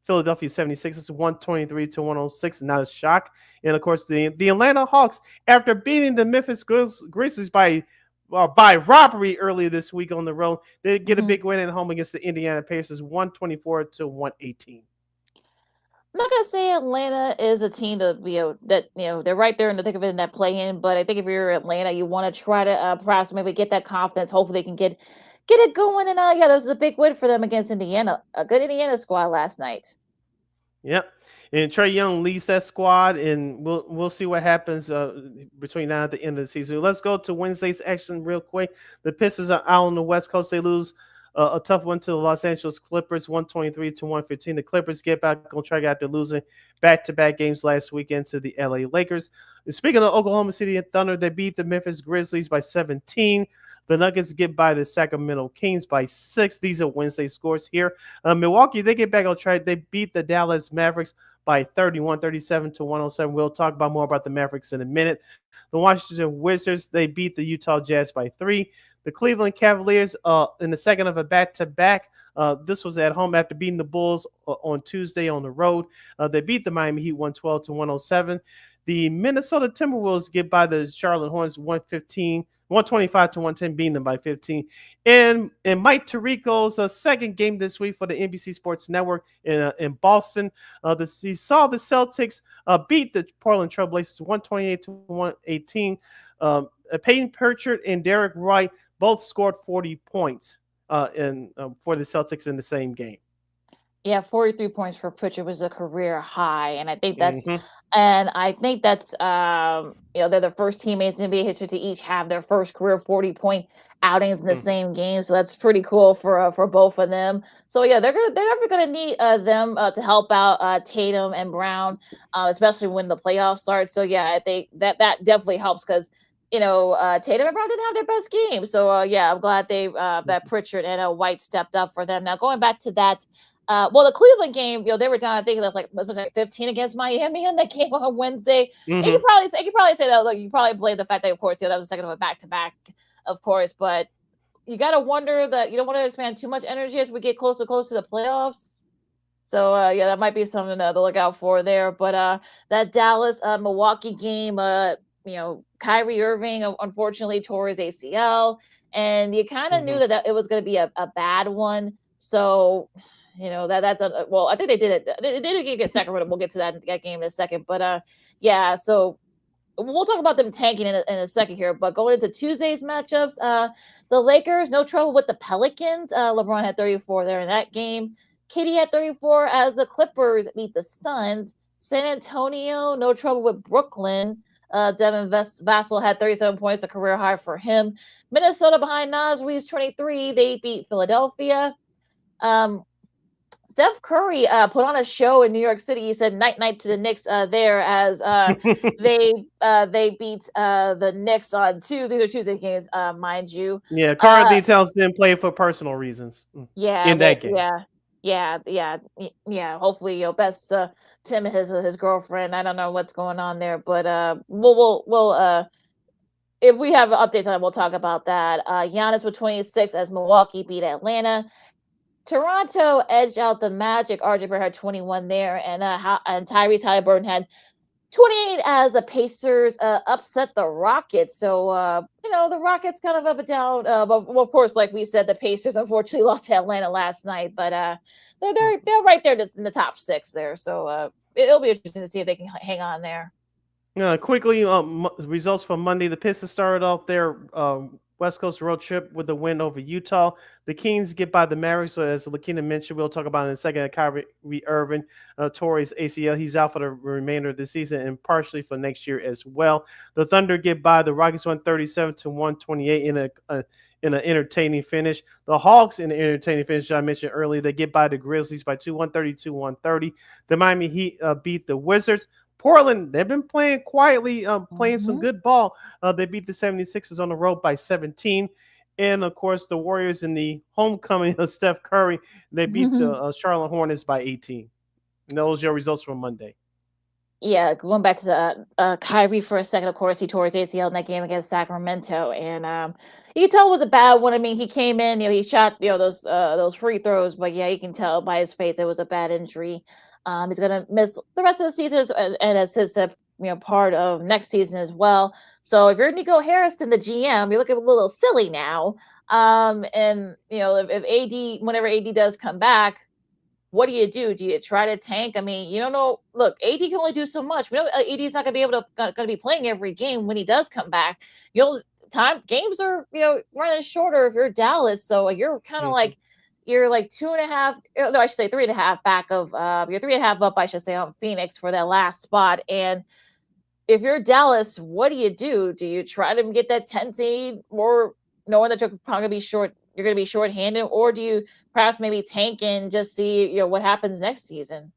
A: Philadelphia 76ers 123-106. Not a shock. And of course, the Atlanta Hawks, after beating the Memphis Grizzlies by robbery earlier this week on the road, they get a big win at home against the Indiana Pacers 124-118.
B: I'm not gonna say Atlanta is a team that they're right there in the thick of it in that play-in, but I think if you're Atlanta, you want to try to perhaps maybe get that confidence. Hopefully, they can get it going. And yeah, this is a big win for them against Indiana, a good Indiana squad last night.
A: Yep. And Trae Young leads that squad, and we'll see what happens between now and the end of the season. Let's go to Wednesday's action real quick. The Pistons are out on the West Coast. They lose a tough one to the Los Angeles Clippers, 123-115. The Clippers get back on track after losing back-to-back games last weekend to the LA Lakers. And speaking of Oklahoma City Thunder, they beat the Memphis Grizzlies by 17. The Nuggets get by the Sacramento Kings by 6. These are Wednesday scores here. Milwaukee, they get back on track. They beat the Dallas Mavericks by 31-37-107. We'll talk more about the Mavericks in a minute. The Washington Wizards, they beat the Utah Jazz by 3. The Cleveland Cavaliers, in the second of a back-to-back, this was at home after beating the Bulls on Tuesday on the road. They beat the Miami Heat 112-107. The Minnesota Timberwolves get by the Charlotte Hornets 125-110, beating them by 15. And Mike Tirico's second game this week for the NBC Sports Network in Boston. He saw the Celtics beat the Portland Trailblazers 128-118. Peyton Pritchard and Derek Wright both scored 40 points for the Celtics in the same game.
B: Yeah, 43 points for Pritchard was a career high, and I think that's they're the first teammates in NBA history to each have their first career 40-point outings in the same game. So that's pretty cool for both of them. So yeah, they're definitely gonna need them to help out Tatum and Brown, especially when the playoffs start. So yeah, I think that definitely helps because Tatum and Brown didn't have their best game. So I'm glad that Pritchard and White stepped up for them. Now going back to that. The Cleveland game, they were down. I think that's like 15 against Miami in that game on Wednesday. You could probably say that. Look, you probably blame the fact that, of course, that was the second of a back-to-back, of course. But you got to wonder that you don't want to expand too much energy as we get closer to the playoffs. So that might be something to look out for there. But that Dallas Milwaukee game, Kyrie Irving unfortunately tore his ACL, and you kind of knew that it was going to be a bad one. So. That's I think they did it. They did it against Sacramento. We'll get to that game in a second. But so we'll talk about them tanking in a second here. But going into Tuesday's matchups, the Lakers, no trouble with the Pelicans. LeBron had 34 there in that game. KD had 34 as the Clippers beat the Suns. San Antonio, no trouble with Brooklyn. Devin Vassell had 37 points, a career high for him. Minnesota behind Naz Reid's 23. They beat Philadelphia. Steph Curry put on a show in New York City. He said night to the Knicks there as they beat the Knicks on Tuesday or Tuesday games, mind you.
A: Yeah, Carl details didn't play for personal reasons. In that game. Yeah. Hopefully, best to him and his girlfriend. I don't know what's going on there, but we'll if we have updates on it, we'll talk about that. Giannis with 26 as Milwaukee beat Atlanta. Toronto edged out the Magic. RJ Barrett had 21 there, and Tyrese Haliburton had 28 as the Pacers upset the Rockets. So, the Rockets kind of up and down. But of course, like we said, the Pacers unfortunately lost to Atlanta last night. But they're right there in the top 6 there. So it'll be interesting to see if they can hang on there. Quickly, results from Monday. The Pistons started off their West Coast road trip with the win over Utah. The Kings get by the Mavericks. So as Lakina mentioned, we'll talk about in a second. Kyrie Irving tore his ACL. He's out for the remainder of the season and partially for next year as well. The Thunder get by the Rockets 137-128 in an entertaining finish. The Hawks in the entertaining finish I mentioned earlier. They get by the Grizzlies by 132-130. The Miami Heat beat the Wizards. Portland, they've been playing quietly, playing some good ball. They beat the 76ers on the road by 17. And, of course, the Warriors in the homecoming of Steph Curry, they beat the Charlotte Hornets by 18. And those are your results from Monday.
B: Yeah, going back to Kyrie for a second, of course, he tore his ACL in that game against Sacramento. And you can tell it was a bad one. I mean, he came in, he shot, those free throws. But, yeah, you can tell by his face it was a bad injury. He's going to miss the rest of the season, and as his part of next season as well. So if you're Nico Harrison, the GM, you're looking a little silly now. And if AD, whenever AD does come back, what do you do? Do you try to tank? I mean, you don't know. Look, AD can only do so much. We know AD's not going to be playing every game when he does come back. Games are running shorter if you're Dallas, so you're kind of like you're like 2.5. No, I should say 3.5 back of you're 3.5 up. I should say on Phoenix for that last spot. And if you're Dallas, what do you do? Do you try to get that 10 seed, or knowing that you're probably going to be short? You're going to be shorthanded, or do you perhaps maybe tank and just see what happens next season?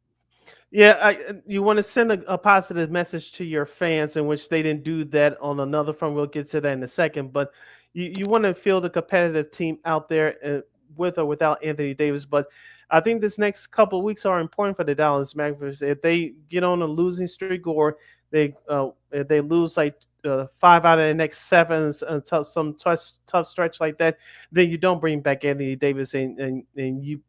A: Yeah, you want to send a positive message to your fans, in which they didn't do that on another front. We'll get to that in a second, but you want to feel the competitive team out there with or without Anthony Davis. But I think this next couple of weeks are important for the Dallas Mavericks. If they get on a losing streak, or if they lose like 5 out of the next 7, some tough stretch like that, then you don't bring back Anthony Davis and you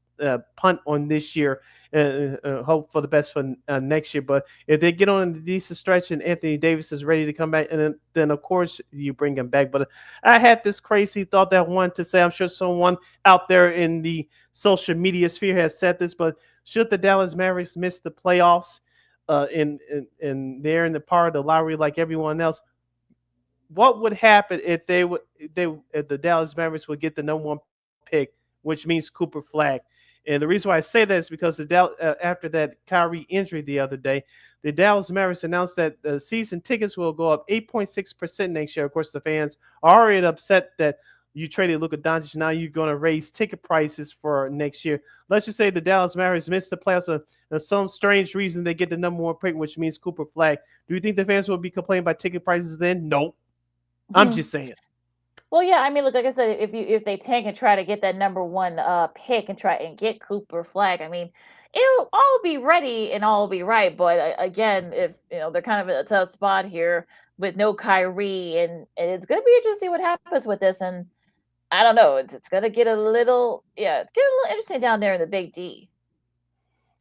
A: punt on this year and hope for the best for next year. But if they get on a decent stretch and Anthony Davis is ready to come back, and then of course you bring him back. But I had this crazy thought that I wanted to say. I'm sure someone out there in the social media sphere has said this, but should the Dallas Mavericks miss the playoffs in they're in the part of the lottery like everyone else, what would happen if the Dallas Mavericks would get the #1 pick, which means Cooper Flag? And the reason why I say that is because after that Kyrie injury the other day, the Dallas Mavericks announced that the season tickets will go up 8.6% next year. Of course, the fans are already upset that you traded Luka Doncic. Now you're going to raise ticket prices for next year. Let's just say the Dallas Mavericks missed the playoffs for some strange reason. They get the #1 pick, which means Cooper Flag. Do you think the fans will be complaining about ticket prices then? No. I'm just saying.
B: Well, yeah, I mean, look, like I said, if they tank and try to get that #1 pick and try and get Cooper Flag, I mean, it'll all be ready and all will be right. But again, if they're kind of in a tough spot here with no Kyrie, and it's going to be interesting to see what happens with this. And I don't know, it's going to get a little interesting down there in the Big D.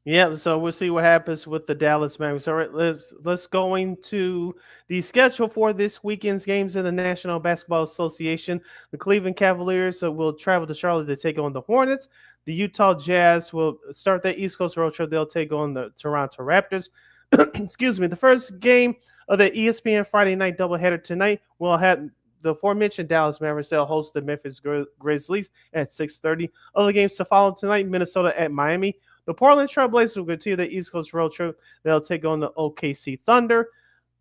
A: Yeah, so we'll see what happens with the Dallas Mavericks. All right, let's go into the schedule for this weekend's games in the National Basketball Association. The Cleveland Cavaliers will travel to Charlotte to take on the Hornets. The Utah Jazz will start their East Coast road trip. They'll take on the Toronto Raptors. Excuse me. The first game of the ESPN Friday night doubleheader tonight will have the aforementioned Dallas Mavericks. They'll host the Memphis Grizzlies at 6:30. Other games to follow tonight: Minnesota at Miami. The Portland Trail Blazers will continue the East Coast road trip. They'll take on the OKC Thunder.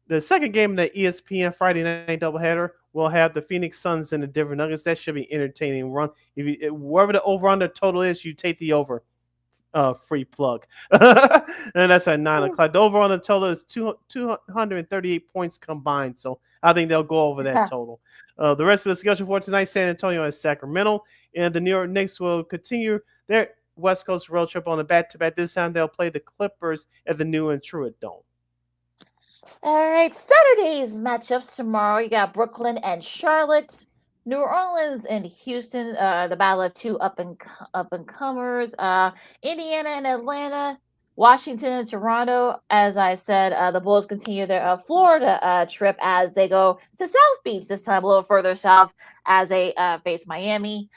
A: The second game of the ESPN Friday night doubleheader will have the Phoenix Suns and the Denver Nuggets. That should be entertaining run. Wherever the over-under total is, you take the over. Free plug. And that's at 9 o'clock. The over-under total is 238 points combined. So I think they'll go over that total. The rest of the schedule for tonight: San Antonio and Sacramento. And the New York Knicks will continue their West Coast road trip on a back-to-back. This time they'll play the Clippers at the new Intuit Dome.
B: All right, Saturday's matchups tomorrow. You got Brooklyn and Charlotte, New Orleans and Houston. The battle of two up and comers. Indiana and Atlanta, Washington and Toronto. As I said, the Bulls continue their Florida trip as they go to South Beach this time, a little further south, as they face Miami,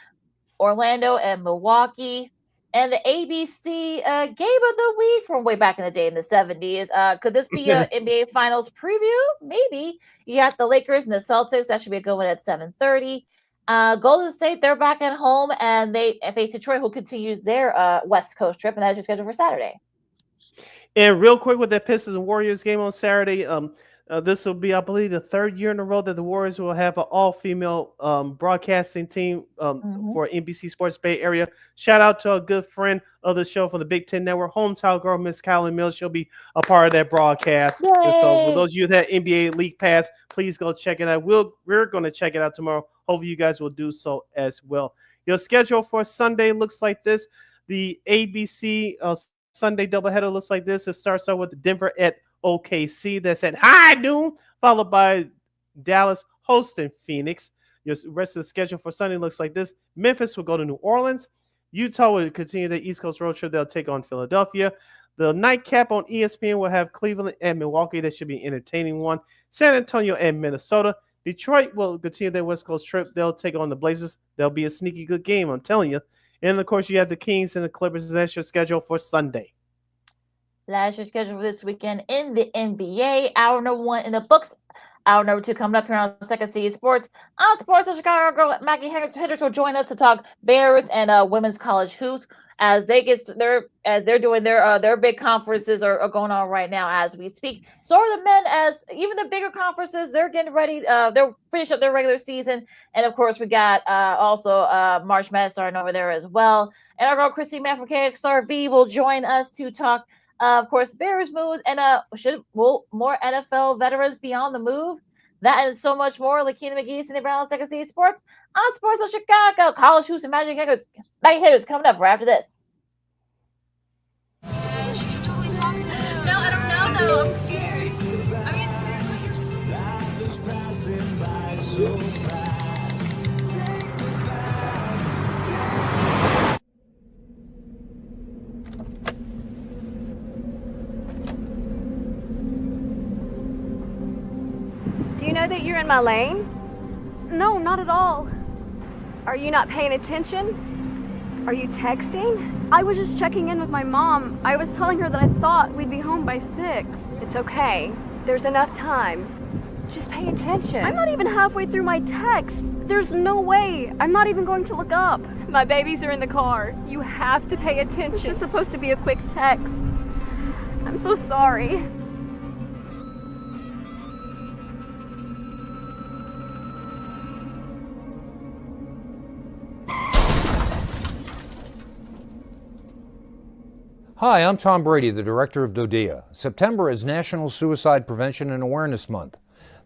B: Orlando and Milwaukee. And the ABC game of the week from way back in the day in the 70s. Could this be an NBA Finals preview? Maybe. You got the Lakers and the Celtics. That should be a good one at 7:30. Golden State, they're back at home, and they face Detroit, who continues their West Coast trip, and that's your schedule for Saturday.
A: And real quick with that Pistons and Warriors game on Saturday, this will be, I believe, the third year in a row that the Warriors will have an all-female broadcasting team for NBC Sports Bay Area. Shout out to a good friend of the show from the Big Ten Network, hometown girl, Miss Kylie Mills. She'll be a part of that broadcast.
B: Yay!
A: And so for those of you that NBA League Pass, please go check it out. We're going to check it out tomorrow. Hopefully you guys will do so as well. Your schedule for Sunday looks like this. The ABC Sunday doubleheader looks like this. It starts out with Denver at OKC. That's at high noon, followed by Dallas hosting Phoenix. Your rest of the schedule for Sunday looks like this. Memphis will go to New Orleans. Utah will continue the East Coast road trip. They'll take on Philadelphia. The nightcap on ESPN will have Cleveland and Milwaukee. That should be an entertaining one. San Antonio and Minnesota. Detroit will continue their West Coast trip. They'll take on the Blazers. There'll be a sneaky good game, I'm telling you. And, of course, you have the Kings and the Clippers. That's your schedule for Sunday.
B: That's your schedule for this weekend in the NBA. Hour number 1 in the books. Hour number 2 coming up here on Second City Sports. On Sports of Chicago, our girl Maggie Hendricks will join us to talk Bears and women's college hoops as they're doing their big conferences are going on right now as we speak. So are the men, as even the bigger conferences, they're getting ready. They'll finish up their regular season, and of course we got also March Madness starting over there as well. And our girl Christy Mann from KXRB will join us to talk. Of course, Bears moves and will more NFL veterans be on the move? That and so much more. Lakina McGee, Cindy Brown, Second City Sports on Sports of Chicago. College hoops and Maggie Hendricks. Maggie Hendricks coming up right after this.
L: No, I don't know though. I'm scared. I mean, you're so
M: Do you know that you're in my lane? No, not at all. Are you not paying attention? Are you texting? I was just checking in with my mom. I was telling her that I thought we'd be home by 6. It's okay. There's enough time. Just pay attention. I'm not even halfway through my text. There's no way. I'm not even going to look up. My babies are in the car. You have to pay attention. It's just supposed to be a quick text. I'm so sorry.
N: Hi, I'm Tom Brady, the director of DODEA. September is National Suicide Prevention and Awareness Month.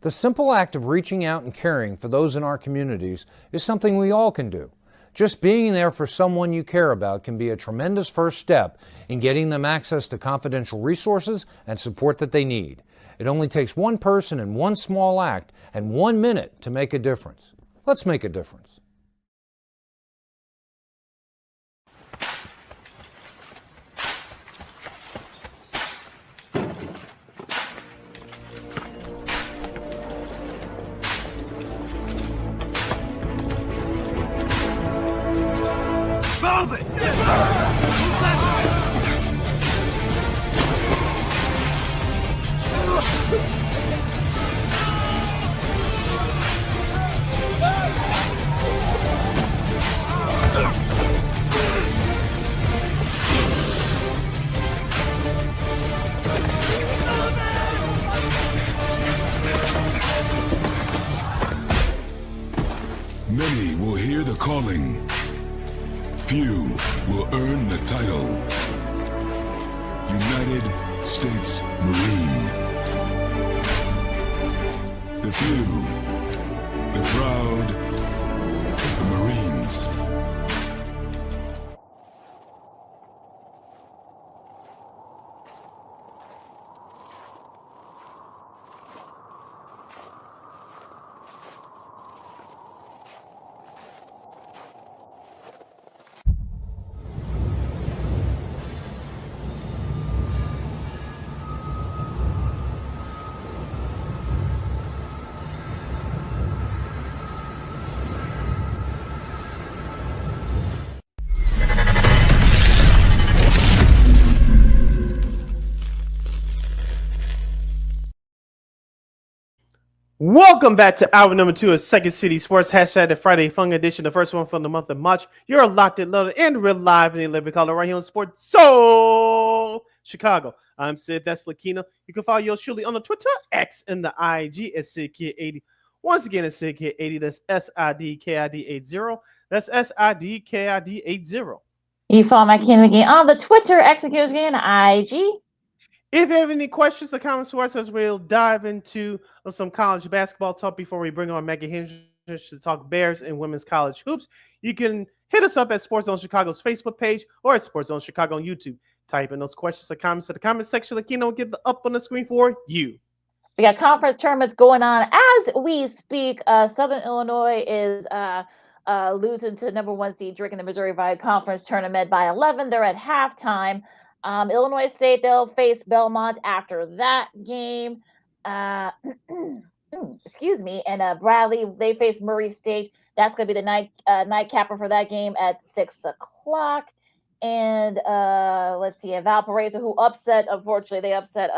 N: The simple act of reaching out and caring for those in our communities is something we all can do. Just being there for someone you care about can be a tremendous first step in getting them access to confidential resources and support that they need. It only takes one person and one small act and 1 minute to make a difference. Let's make a difference.
L: Move it!
O: Many will hear the calling. Few will earn the title. United States Marine. The few, the proud, the Marines.
A: Welcome back to hour number 2 of Second City Sports. Hashtag the Friday Fun Edition, the first one from the month of March. You're locked and loaded and real live in the living color right here on Sports Soul Chicago. I'm Sid. That's Lakina. You can follow yours truly on the Twitter, X, and the IG at SidKid80. Once again, it's SidKid80. That's SIDKID80. That's SIDKID80.
B: You follow my Ken McGee on the Twitter, X, again, IG.
A: If you have any questions or comments for us, as we'll dive into some college basketball talk before we bring on Maggie Hendricks to talk Bears and women's college hoops, you can hit us up at Sports Zone Chicago's Facebook page or at Sports Zone Chicago on YouTube. Type in those questions or comments to the comment section. Lakina will get up on the screen for you.
B: We got conference tournaments going on as we speak. Southern Illinois is losing to number 1 seed Drake in the Missouri Valley Conference tournament by 11. They're at halftime. Illinois State, they'll face Belmont after that game. Excuse me. And Bradley, they face Murray State. That's going to be the nightcapper for that game at 6 o'clock. And let's see, Valparaiso, who unfortunately, they upset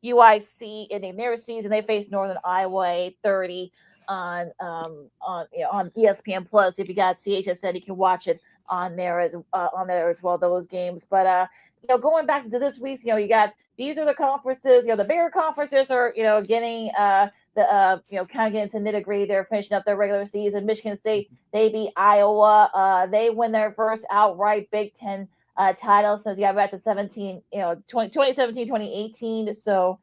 B: UIC in their season. They face Northern Iowa 30 on ESPN Plus. If you got CHSN, you can watch it on there as well, those games. But going back to this week's, you got, these are the conferences, the bigger conferences are, getting kind of getting into nitty-gritty. They're finishing up their regular season. Michigan State, they beat Iowa. They win their first outright Big Ten title since you got back to 2017, 2018. So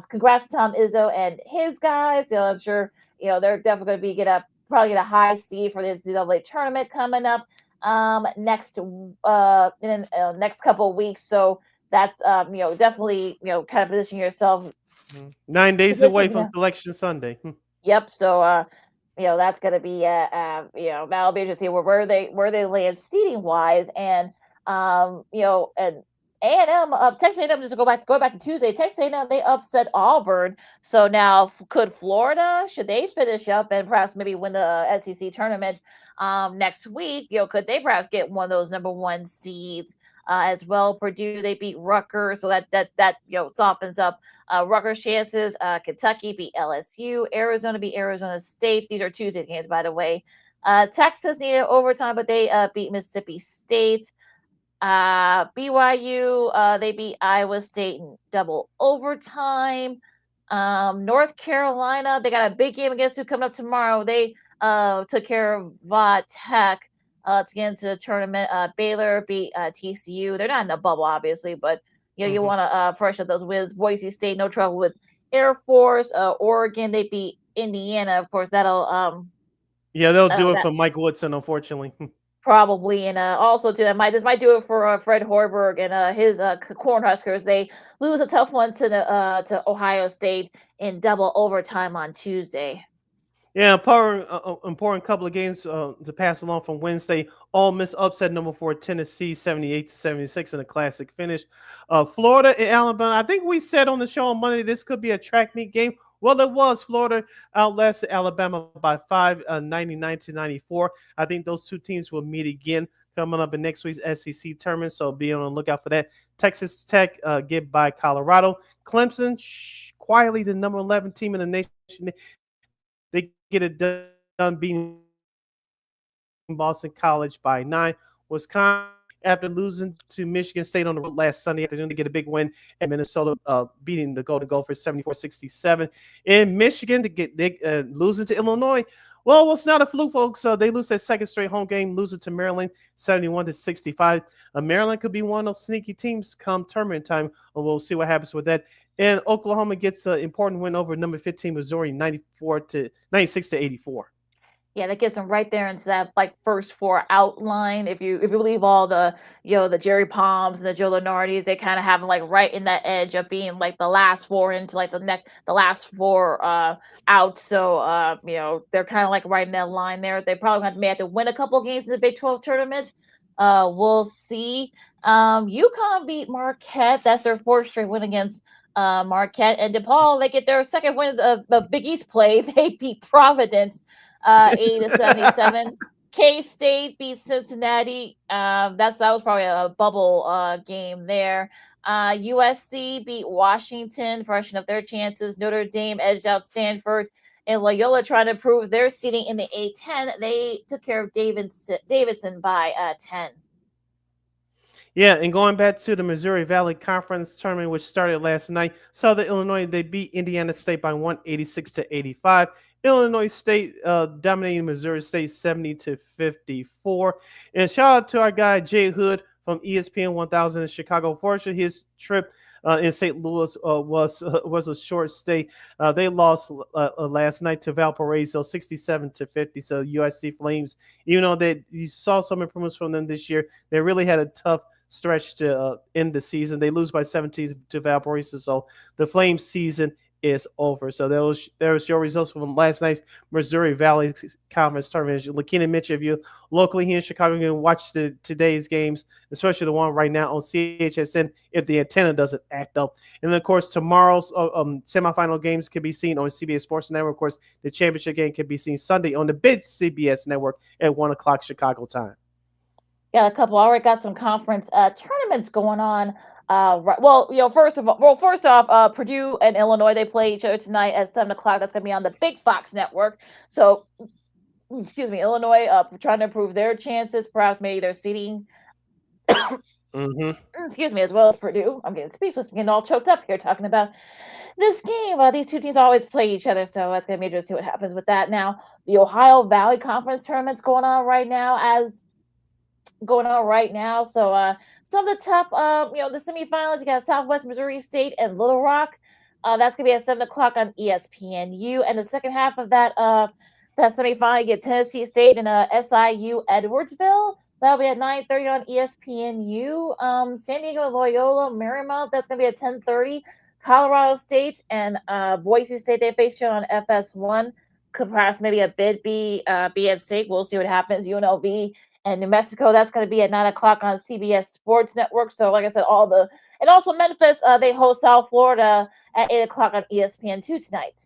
B: congrats to Tom Izzo and his guys. I'm sure they're definitely going to probably get a high seed for the NCAA tournament coming up next couple of weeks. So that's definitely kind of position yourself
A: 9 days away from Selection Sunday.
B: Yep. So that's going to be that'll be interesting where they land seating wise. And and A&M, Texas A&M, just to go back to Tuesday, Texas A&M, they upset Auburn. So now, could Florida, should they finish up and perhaps maybe win the SEC tournament next week? Could they perhaps get one of those number one seeds as well? Purdue, they beat Rutgers, so that softens up Rutgers' chances. Kentucky beat LSU. Arizona beat Arizona State. These are Tuesday games, by the way. Texas needed overtime, but they beat Mississippi State. BYU, they beat Iowa State in double overtime. North Carolina, they got a big game against who coming up tomorrow. They took care of Tech to get into the tournament. Baylor beat TCU. They're not in the bubble, obviously, but you want to freshen up those wins. Boise State, no trouble with Air Force. Oregon, they beat Indiana. Of course, that'll
A: they'll do it for Mike Woodson, unfortunately.
B: Probably, and also this might do it for Fred Hoiberg and his Cornhuskers. They lose a tough one to Ohio State in double overtime on Tuesday.
A: Yeah, important couple of games to pass along from Wednesday. Ole Miss upset number 4 Tennessee 78-76 in a classic finish. Florida and Alabama. I think we said on the show on Monday this could be a track meet game. Well, it was. Florida outlasted Alabama by 5, 99-94. I think those two teams will meet again coming up in next week's SEC tournament, so be on the lookout for that. Texas Tech get by Colorado. Clemson, quietly the number 11 team in the nation. They get it done beating Boston College by 9. Wisconsin, after losing to Michigan State on the road last Sunday afternoon, to get a big win at Minnesota, beating the Golden Gophers 74-67. In Michigan, they losing to Illinois. Well, it's not a fluke, folks. They lose their second straight home game, losing to Maryland 71-65. Maryland could be one of those sneaky teams come tournament time. We'll see what happens with that. And Oklahoma gets an important win over number 15 Missouri, 96-84.
B: Yeah, that gets them right there into that first four outline. If you believe all the the Jerry Palms and the Joe Lenardis, they kind of have them right in that edge of being the last four into the last four out. So they're kind of right in that line there. They probably may have to win a couple of games in the Big 12 tournament. We'll see. UConn beat Marquette. That's their fourth straight win against Marquette. And DePaul, they get their second win of the Big East play. They beat Providence 80-77. K-State beat Cincinnati. That was probably a bubble game there. USC beat Washington, freshen up their chances. Notre Dame edged out Stanford. And Loyola trying to prove their seating in the A-10. They took care of Davidson by 10.
A: Yeah, and going back to the Missouri Valley Conference tournament, which started last night, Southern Illinois, they beat Indiana State by 186-85. Illinois State dominating Missouri State 70-54. And shout out to our guy Jay Hood from ESPN 1000 in Chicago. Fortunately, his trip in St. Louis was a short stay. They lost last night to Valparaiso 67-50. So USC Flames, even though you saw some improvements from them this year, they really had a tough stretch to end the season. They lose by 17 to Valparaiso. So the Flames season is over. So there was your results from last night's Missouri Valley Conference tournament. Lakina mentioned, if you locally here in Chicago, you can watch today's games, especially the one right now on CHSN, if the antenna doesn't act up. And then, of course, tomorrow's semifinal games can be seen on CBS Sports Network. Of course, the championship game can be seen Sunday on the big CBS network at 1 o'clock Chicago time.
B: Got a couple. I already got some conference tournaments going on. Right. Well, first off, Purdue and Illinois, they play each other tonight at 7 o'clock. That's gonna be on the Big Fox network. So, excuse me, Illinois trying to improve their chances, perhaps maybe their seeding. Excuse me, as well as Purdue. I'm getting speechless. I'm getting all choked up here talking about this game. These two teams always play each other, so it's gonna be interesting to see what happens with that. Now, the Ohio Valley Conference tournament's going on right now. So some of the top, the semifinals, you got Southwest Missouri State and Little Rock. That's gonna be at 7 o'clock on ESPNU. And the second half of that semifinal, you get Tennessee State and SIU Edwardsville. That'll be at 9:30 on ESPNU. San Diego Loyola Marymount. That's gonna be at 10:30. Colorado State and Boise State, they face you on FS1. Could perhaps maybe a bid be at stake. We'll see what happens. UNLV and New Mexico, that's going to be at 9 o'clock on CBS Sports Network. So, like I said, and also Memphis, they host South Florida at 8 o'clock on ESPN2 tonight.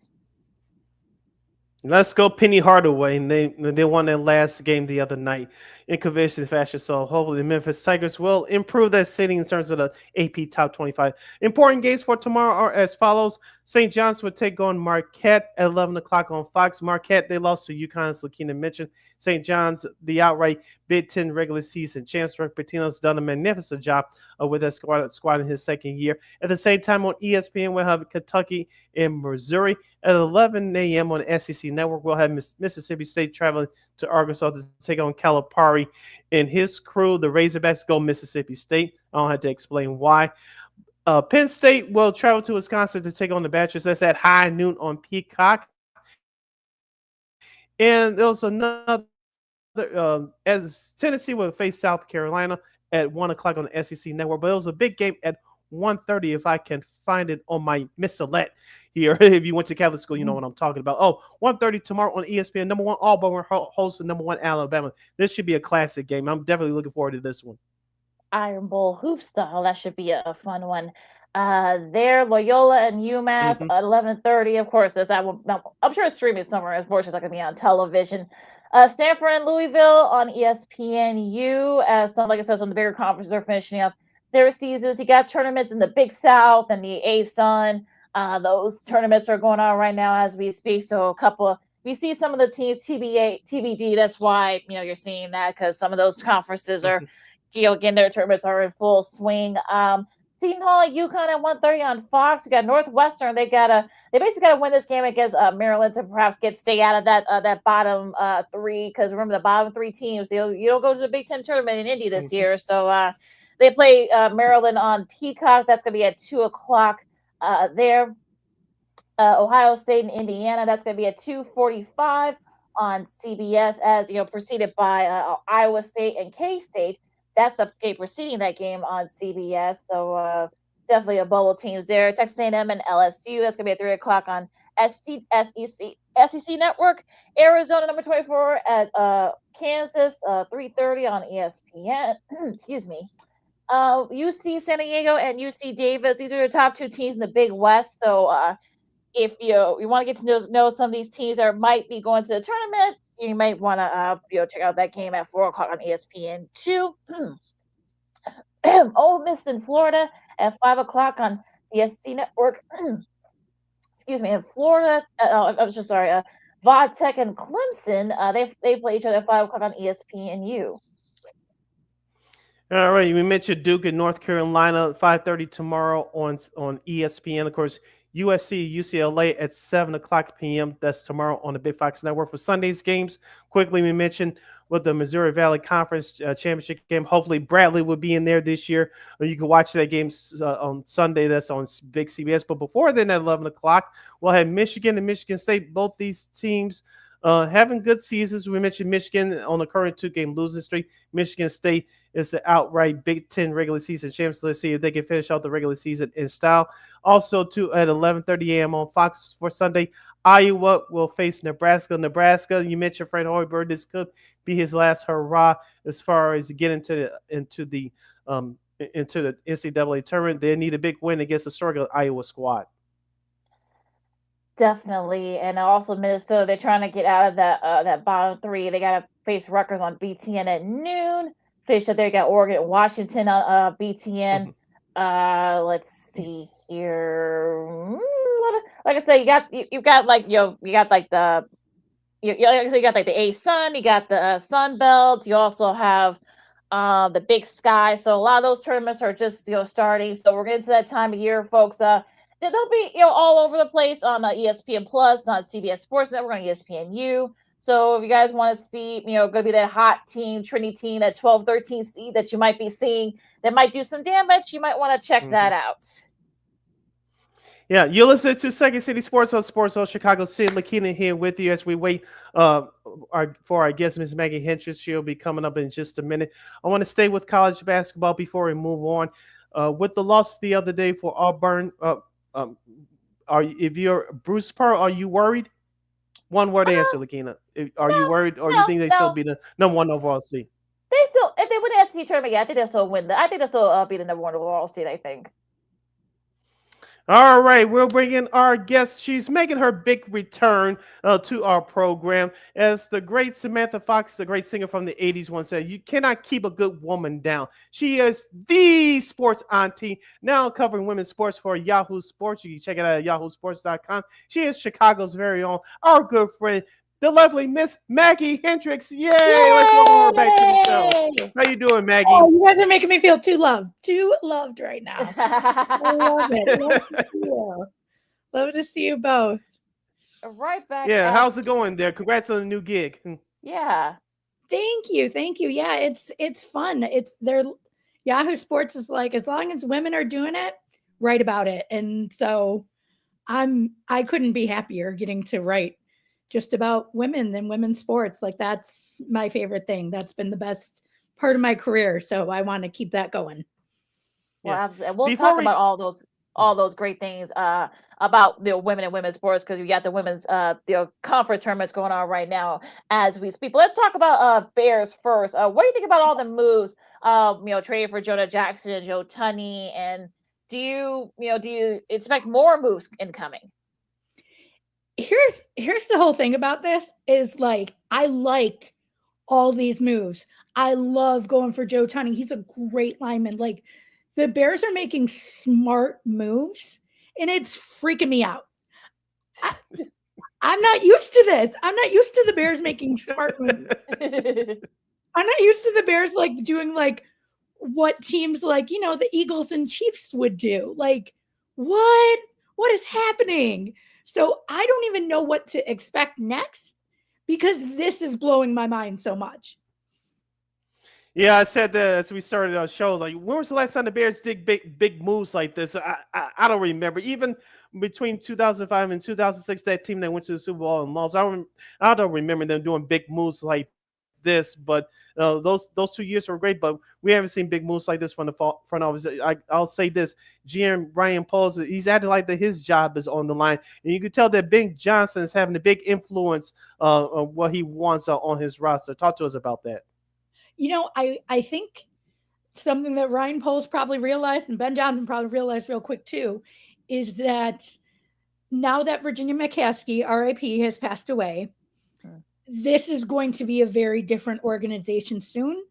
A: Let's go Penny Hardaway. And they won their last game the other night in convincing fashion. So hopefully the Memphis Tigers will improve that seating in terms of the AP Top 25. Important games for tomorrow are as follows. St. John's will take on Marquette at 11 o'clock on Fox. Marquette, they lost to UConn, as Lakina mentioned. St. John's, the outright Big Ten regular season champs. Rick Pitino's done a magnificent job with that squad in his second year. At the same time on ESPN, we'll have Kentucky and Missouri. At 11 a.m. on the SEC Network, we'll have Mississippi State traveling to Arkansas to take on Calipari and his crew. The Razorbacks go Mississippi State. I don't have to explain why. Penn State will travel to Wisconsin to take on the Badgers. That's at high noon on Peacock. And there was another, as Tennessee will face South Carolina at 1 o'clock on the SEC Network. But it was a big game at 1:30 if I can find it on my misselect here. If you went to Catholic school, you know what I'm talking about. 1:30 tomorrow on ESPN. Number 1 Auburn will host the number 1 Alabama. This should be a classic game. I'm definitely looking forward to this one.
B: Iron Bowl hoop style. That should be a fun one. There, Loyola and UMass at 11:30. Of course, I'm sure it's streaming somewhere. Of course, it's not going to be on television. Stanford and Louisville on ESPNU. Like I said, some of the bigger conferences are finishing up their seasons. You got tournaments in the Big South and the ASUN. Those tournaments are going on right now as we speak. So we see some of the teams TBD. That's why you're seeing that, because some of those conferences are. Again, their tournaments are in full swing. Seton Hall at UConn at 1:30 on Fox. You got Northwestern. They basically got to win this game against Maryland to perhaps stay out of that bottom 3. Because remember, the bottom 3 teams, you don't go to the Big Ten tournament in Indy this year. So they play Maryland on Peacock. That's going to be at 2 o'clock there. Ohio State and Indiana. That's going to be at 2:45 on CBS. As preceded by Iowa State and K-State. That's the game preceding that game on CBS. So definitely a bubble teams there. Texas A&M and LSU. That's going to be at 3 o'clock on SEC Network. Arizona, number 24 at Kansas, 3:30 on ESPN. Excuse me. UC San Diego and UC Davis. These are the top 2 teams in the Big West. So if you want to get to know some of these teams that might be going to the tournament, you might want to check out that game at 4 o'clock on ESPN2. Ole Miss in Florida at 5 o'clock on the SC Network. Excuse me, in Florida. I was just sorry. Vodtech and Clemson. They play each other at 5 o'clock on ESPNU.
A: All right, we mentioned Duke and North Carolina, 5:30 tomorrow on ESPN. Of course, USC, UCLA at 7 o'clock p.m. That's tomorrow on the Big Fox Network. For Sunday's games, quickly we mentioned with the Missouri Valley Conference Championship game. Hopefully Bradley will be in there this year. You can watch that game on Sunday. That's on big CBS. But before then at 11 o'clock, we'll have Michigan and Michigan State. Both these teams having good seasons. We mentioned Michigan on the current 2-game losing streak. Michigan State is the outright Big Ten regular season champs. Let's see if they can finish out the regular season in style. Also, at 11:30 a.m. on Fox for Sunday, Iowa will face Nebraska. Nebraska, you mentioned Fred Hoiberg. This could be his last hurrah as far as getting into the NCAA tournament. They need a big win against the struggling Iowa squad.
B: Definitely, and also Minnesota, they're trying to get out of that bottom three. They got to face Rutgers on BTN at noon. Finish up there, got Oregon and Washington on BTN. Let's see here. Like I said, you got like the A-Sun, you got the Sun Belt. You also have the Big Sky. So a lot of those tournaments are just starting. So we're getting to that time of year, folks. They'll be all over the place on ESPN Plus, on CBS Sports Network, on ESPNU. So if you guys want to see, going to be that hot team, Trinity team, that 12-13 seed that you might be seeing that might do some damage, you might want to check that out.
A: Yeah, you listen to Second City Sports on Chicago City. Lakina here with you as we wait for our guest, Ms. Maggie Hendricks. She'll be coming up in just a minute. I want to stay with college basketball before we move on. With the loss the other day for Auburn, if you're Bruce Pearl, are you worried? One word answer, Lakina. Are you worried, or you think they still be the number one overall seed?
B: They still, if they win the SEC tournament, I think they'll still win. I think they'll still be the number one overall seed. I think.
A: All right, we'll bring in our guest. She's making her big return to our program. As the great Samantha Fox, the great singer from the 80s, once said, you cannot keep a good woman down. She is the sports auntie, now covering women's sports for Yahoo Sports. You can check it out at yahoosports.com. She is Chicago's very own, our good friend, the lovely Miss Maggie Hendricks. Yay! Let's welcome her back to the show. How you doing, Maggie?
P: Oh, you guys are making me feel too loved right now. I love it. Love to see you both.
B: Right back.
A: Yeah, how's it going there? Congrats on the new gig.
B: Yeah.
P: Thank you. Yeah, it's fun. Yahoo Sports is like, as long as women are doing it, write about it. And so I couldn't be happier getting to write just about women and women's sports. Like, that's my favorite thing. That's been the best part of my career. So I want to keep that going.
B: Well, absolutely. We'll talk about all those great things about women and women's sports, because we got the women's conference tournaments going on right now as we speak. But let's talk about Bears first. What do you think about all the moves? Trading for Jonah Jackson and Joe Tunney, and do you expect more moves incoming?
P: Here's the whole thing about this is, like, I like all these moves. I love going for Joe Tunney. He's a great lineman. Like, the Bears are making smart moves, and it's freaking me out. I'm not used to this. I'm not used to the Bears making smart moves. I'm not used to the Bears doing what teams the Eagles and Chiefs would do. Like, what is happening? So I don't even know what to expect next, because this is blowing my mind so much.
A: Yeah, I said that as we started our show. Like, when was the last time the Bears did big moves like this? I don't remember. Even between 2005 and 2006, that team that went to the Super Bowl and lost, I don't remember them doing big moves like this. But those 2 years were great. But we haven't seen big moves like this from the front office. I'll say this: GM Ryan Poles, he's acting like his job is on the line, and you can tell that Ben Johnson is having a big influence on what he wants on his roster. Talk to us about that.
P: I think something that Ryan Poles probably realized, and Ben Johnson probably realized real quick too, is that now that Virginia McCaskey, RIP, has passed away, this is going to be a very different organization soon.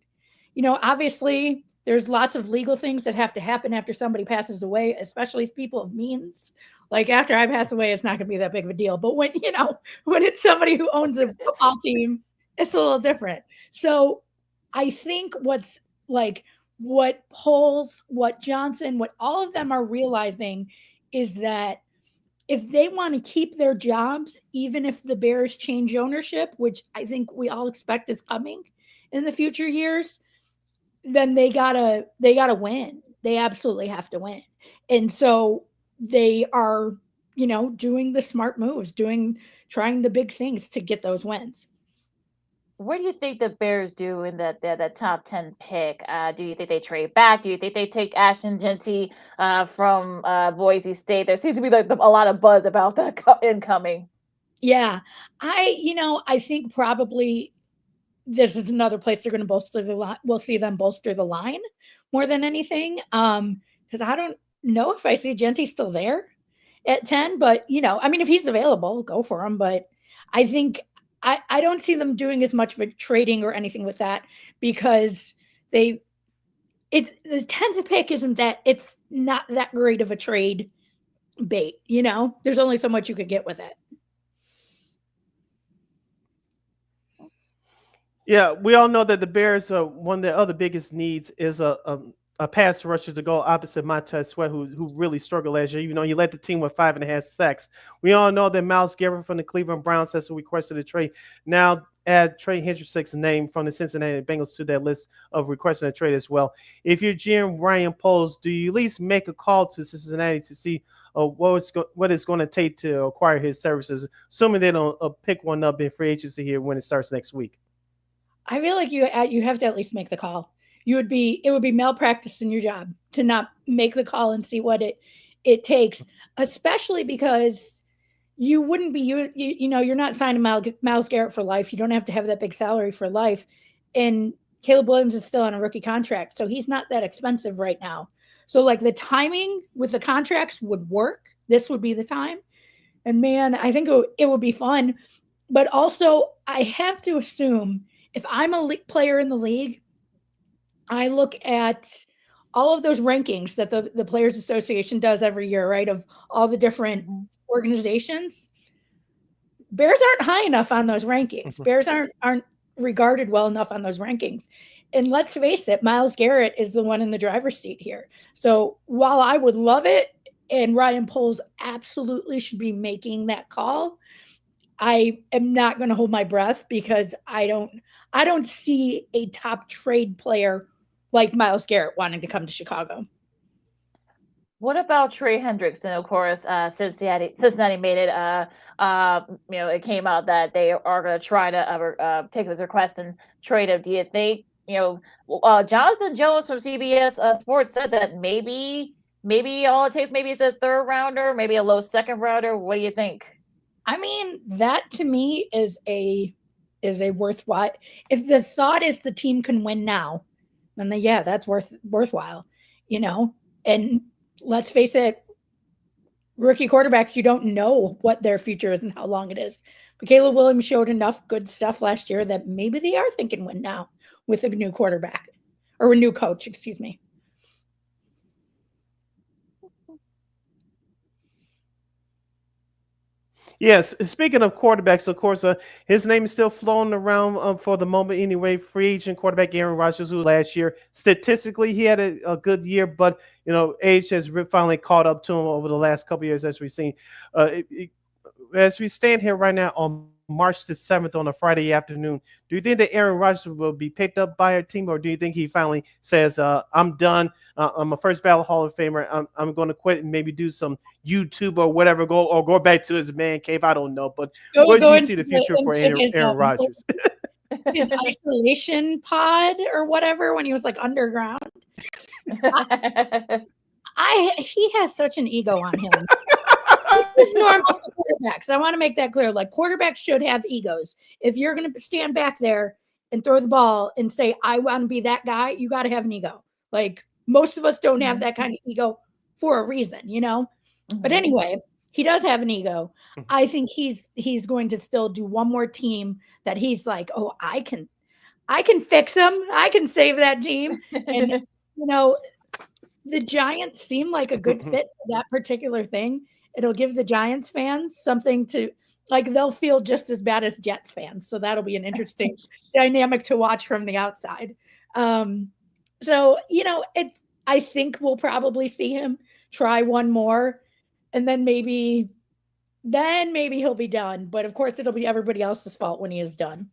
P: Obviously there's lots of legal things that have to happen after somebody passes away, especially people of means. Like, after I pass away, it's not going to be that big of a deal. But when it's somebody who owns a football team, it's a little different. So I think what Poles, what Johnson, what all of them are realizing is that if they want to keep their jobs, even if the Bears change ownership, which I think we all expect is coming in the future years, then they gotta win. They absolutely have to win. And so they are doing the smart moves, trying the big things to get those wins.
B: Where do you think the Bears do in that top 10 pick? Do you think they trade back? Do you think they take Ashton Genty from Boise State? There seems to be a lot of buzz about that incoming.
P: Yeah, I think probably this is another place they're going to bolster the line. We'll see them bolster the line more than anything. Because I don't know if I see Genty still there at 10, but if he's available, go for him. But I think I don't see them doing as much of a trading or anything with that, because the 10th pick it's not that great of a trade bait. There's only so much you could get with it.
A: Yeah, we all know that the Bears, one of their other biggest needs is a pass rusher to go opposite Montez Sweat, who really struggled last year. Even though he led the team with 5.5 sacks. We all know that Myles Garrett from the Cleveland Browns has requested a trade. Now add Trey Hendrick's name from the Cincinnati Bengals to that list of requesting a trade as well. If you're GM Ryan Poles, do you at least make a call to Cincinnati to see what it's going to take to acquire his services, assuming they don't pick one up in free agency here when it starts next week?
P: I feel like you have to at least make the call. It would be malpractice in your job to not make the call and see what it takes, especially because you wouldn't be you're not signing Myles Garrett for life. You don't have to have that big salary for life, and Caleb Williams is still on a rookie contract, so he's not that expensive right now. So like the timing with the contracts would work. This would be the time, and man, I think it would be fun. But also, I have to assume if I'm a player in the league, I look at all of those rankings that the Players Association does every year, right? Of all the different organizations. Bears aren't high enough on those rankings. Bears aren't regarded well enough on those rankings. And let's face it, Myles Garrett is the one in the driver's seat here. So while I would love it, and Ryan Poles absolutely should be making that call, I am not going to hold my breath, because I don't see a top trade player like Myles Garrett wanting to come to Chicago.
B: What about Trey Hendricks? And of course, Cincinnati made it. It came out that they are going to try to take his request and trade him. Do you think? Jonathan Jones from CBS Sports said that maybe all it takes maybe is a third rounder, maybe a low second rounder. What do you think?
P: I mean, that to me is a worthwhile. If the thought is the team can win now, then that's worthwhile, And let's face it, rookie quarterbacks, you don't know what their future is and how long it is. But Caleb Williams showed enough good stuff last year that maybe they are thinking win now with a new quarterback, or a new coach, excuse me.
A: Yes, speaking of quarterbacks, of course, his name is still floating around for the moment anyway. Free agent quarterback Aaron Rodgers, who last year, statistically, he had a good year, but, age has finally caught up to him over the last couple of years, as we've seen. As we stand here right now on March the 7th on a Friday afternoon, do you think that Aaron Rodgers will be picked up by a team, or do you think he finally says, I'm done, I'm a first ballot Hall of Famer, I'm going to quit and maybe do some YouTube or whatever, go back to his man cave? I don't know, but where do you see the future for Aaron Rodgers?
P: His isolation pod or whatever, when he was like underground. He has such an ego on him. It's just normal for quarterbacks. I want to make that clear. Like, quarterbacks should have egos. If you're going to stand back there and throw the ball and say, I want to be that guy, you got to have an ego. Like, most of us don't have that kind of ego for a reason, But anyway, he does have an ego. I think he's going to still do one more team that he's like, oh, I can fix him. I can save that team. And, the Giants seem like a good fit for that particular thing. It'll give the Giants fans something to, like, they'll feel just as bad as Jets fans. So that'll be an interesting dynamic to watch from the outside. I think we'll probably see him try one more, and then maybe he'll be done. But of course, it'll be everybody else's fault when he is done.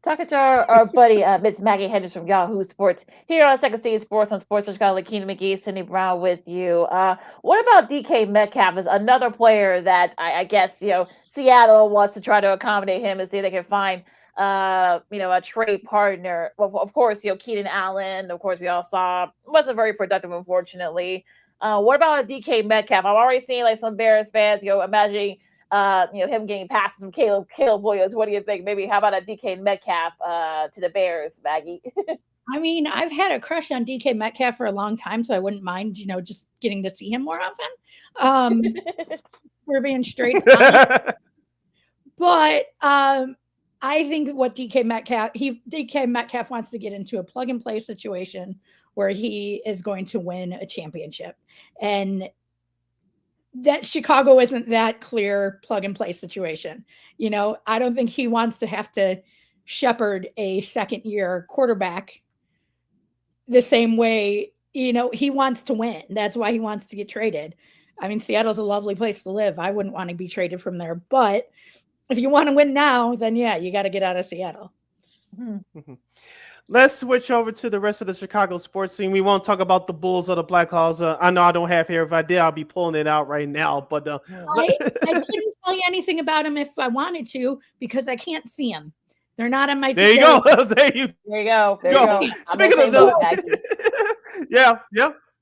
B: Talking to our buddy, Miss Maggie Hendricks from Yahoo Sports here on Second City Sports on Sports Chicago. Lakina McGee, Cindy Brown with you. What about DK Metcalf as another player that I guess Seattle wants to try to accommodate him and see if they can find a trade partner. Well, of course, Keenan Allen. Of course, we all saw wasn't very productive, unfortunately. What about DK Metcalf? I'm already seeing like some Bears fans, imagining. Him getting passes from Caleb Williams. What do you think? Maybe how about a DK Metcalf to the Bears, Maggie?
P: I mean, I've had a crush on DK Metcalf for a long time, so I wouldn't mind, just getting to see him more often. We're being straight honest. But I think what DK Metcalf wants to get into a plug and play situation where he is going to win a championship. And that Chicago isn't that clear plug and play situation. I don't think he wants to have to shepherd a second year quarterback the same way, he wants to win. That's why he wants to get traded. I mean, Seattle's a lovely place to live. I wouldn't want to be traded from there, but if you want to win now, then yeah, you got to get out of Seattle.
A: Mm-hmm. Let's switch over to the rest of the Chicago sports scene. We won't talk about the Bulls or the Blackhawks. I know I don't have here. If I did, I'll be pulling it out right now. But
P: I couldn't tell you anything about them if I wanted to because I can't see them. They're not on my.
A: There you go. There you
B: go.
A: Speaking of the,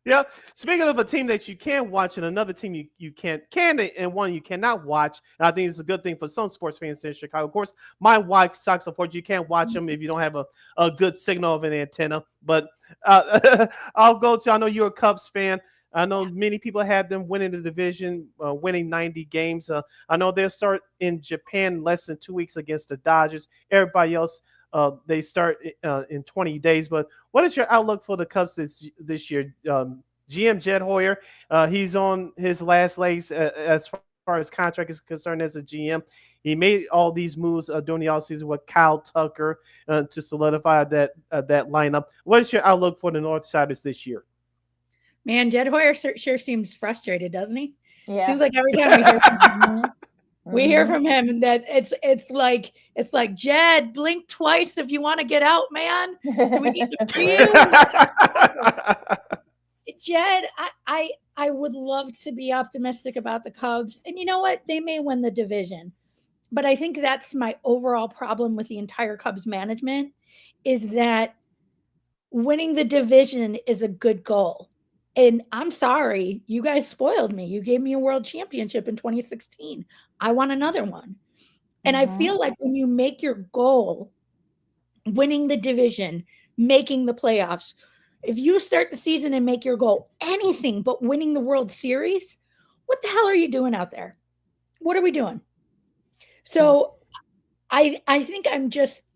A: yeah. Speaking of a team that you can watch and another team you can and one you cannot watch, and I think it's a good thing for some sports fans in Chicago. Of course, my White Sox, of course, you can't watch them if you don't have a good signal of an antenna. But I'll go to, I know you're a Cubs fan. I know many people had them winning the division, winning 90 games. I know they'll start in Japan in less than 2 weeks against the Dodgers. Everybody else, they start in 20 days. But what is your outlook for the Cubs this year? GM Jed Hoyer, he's on his last legs as far as contract is concerned as a GM. He made all these moves during the offseason with Kyle Tucker to solidify that lineup. What is your outlook for the Northsiders this year?
P: Man, Jed Hoyer sure seems frustrated, doesn't he?
B: Yeah.
P: Seems like every time we hear from him, we hear from him that it's like Jed, blink twice if you want to get out, man. Do we need to see you? Jed, I would love to be optimistic about the Cubs. And you know what? They may win the division. But I think that's my overall problem with the entire Cubs management is that winning the division is a good goal. And I'm sorry, you guys spoiled me. You gave me a world championship in 2016. I want another one. And I feel like when you make your goal, winning the division, making the playoffs, if you start the season and make your goal anything but winning the World Series, what the hell are you doing out there? What are we doing? So I think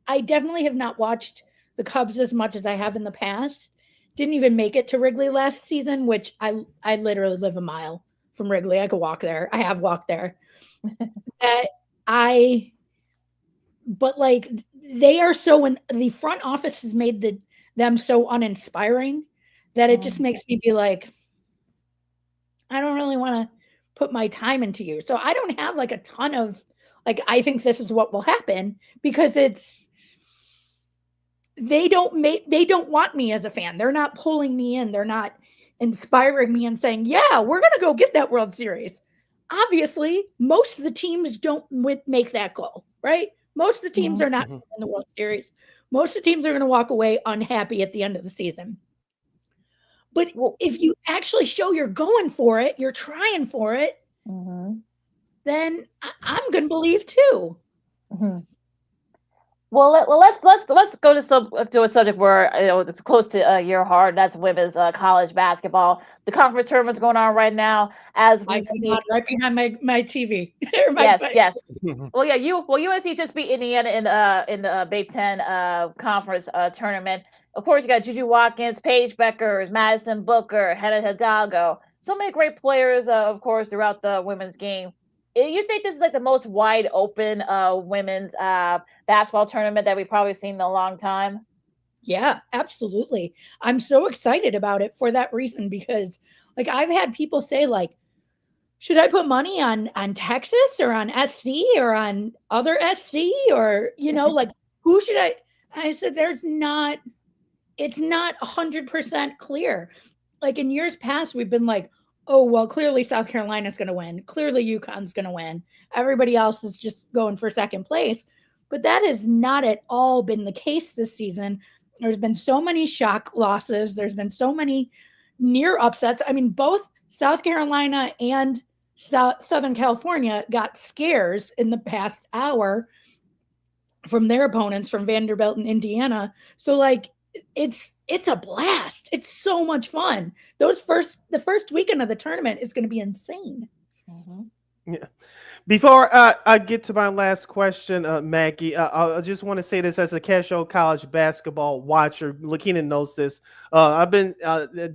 P: I definitely have not watched the Cubs as much as I have in the past. Didn't even make it to Wrigley last season, which I literally live a mile from Wrigley. I could walk there. I have walked there. But like they are so in the front office has made them so uninspiring that it just makes me be like, I don't really want to put my time into you. So I don't have like a ton of like, I think this is what will happen because they don't want me as a fan. They're not pulling me in. They're not inspiring me and saying, yeah, we're going to go get that World Series. Obviously, most of the teams don't make that goal, right? Most of the teams are not in the World Series. Most of the teams are going to walk away unhappy at the end of the season. But if you actually show you're going for it, you're trying for it, then I'm going to believe too.
B: Well, let's go to a subject where it's close to your heart. That's women's college basketball. The conference tournament's going on right now as we speak.
P: Right behind my TV.
B: Yes. UNC just beat Indiana in the Big Ten conference tournament. Of course, you got Juju Watkins, Paige Beckers, Madison Booker, Hannah Hidalgo. So many great players, of course, throughout the women's game. You think this is like the most wide open women's basketball tournament that we've probably seen in a long time?
P: Yeah, absolutely. I'm so excited about it for that reason because like I've had people say like, should I put money on Texas or on SC or on other SC or, like who should I said, it's not 100% clear. Like in years past, we've been like, oh, well, clearly South Carolina's going to win. Clearly UConn's going to win. Everybody else is just going for second place. But that has not at all been the case this season. There's been so many shock losses. There's been so many near upsets. I mean, both South Carolina and Southern California got scares in the past hour from their opponents from Vanderbilt and Indiana. So like it's a blast. It's so much fun. The first weekend of the tournament is going to be insane.
A: Yeah. Before I get to my last question, Maggie, I just want to say this as a casual college basketball watcher. Lakina knows this. I've been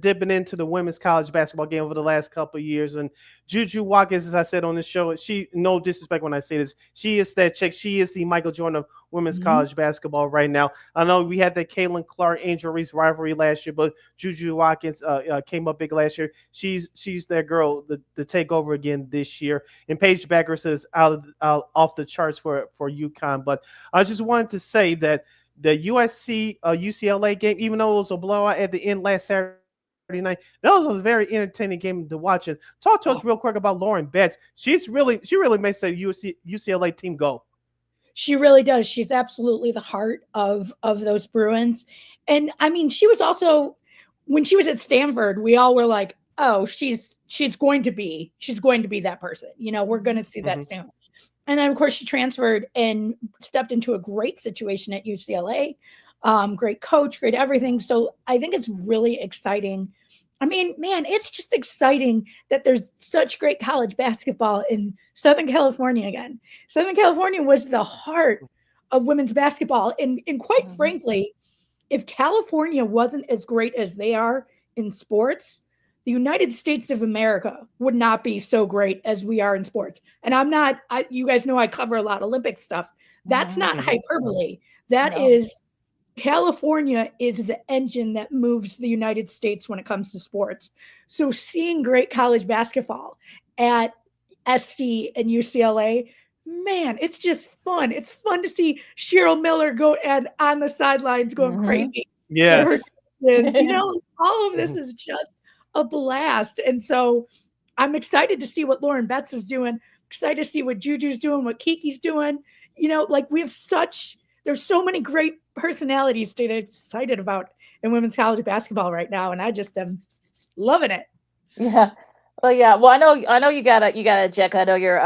A: dipping into the women's college basketball game over the last couple of years, and Juju Watkins, as I said on the show, she, no disrespect when I say this, she is that chick. She is the Michael Jordan of women's college basketball right now. I know we had that Caitlin Clark Angel Reese rivalry last year, but Juju Watkins came up big last year. She's that girl to take over again this year. And Paige Beckers is out off the charts for UConn. But I just wanted to say that the USC UCLA game, even though it was a blowout at the end last Saturday night, that was a very entertaining game to watch. And talk to us real quick about Lauren Betts. She really makes the UCLA team go.
P: She really does. She's absolutely the heart of those Bruins. And I mean, she was also, when she was at Stanford, we all were like, oh, she's going to be that person. You know, we're going to see that soon. And then of course she transferred and stepped into a great situation at UCLA. Great coach, great everything. So I think it's really exciting. I mean, man, it's just exciting that there's such great college basketball in Southern California again. Southern California was the heart of women's basketball. And quite frankly, if California wasn't as great as they are in sports, the United States of America would not be so great as we are in sports. And you guys know I cover a lot of Olympic stuff. That's not hyperbole. That is, California is the engine that moves the United States when it comes to sports. So seeing great college basketball at SC and UCLA, man, it's just fun. It's fun to see Cheryl Miller go and on the sidelines going crazy.
A: Yes.
P: You know, all of this is just a blast. And so I'm excited to see what Lauren Betts is doing. Excited to see what Juju's doing, what Kiki's doing. You know, like there's so many great personalities to get excited about in women's college basketball right now. And I just am loving it.
B: Yeah. Well, yeah. Well, I know you gotta check. I know you're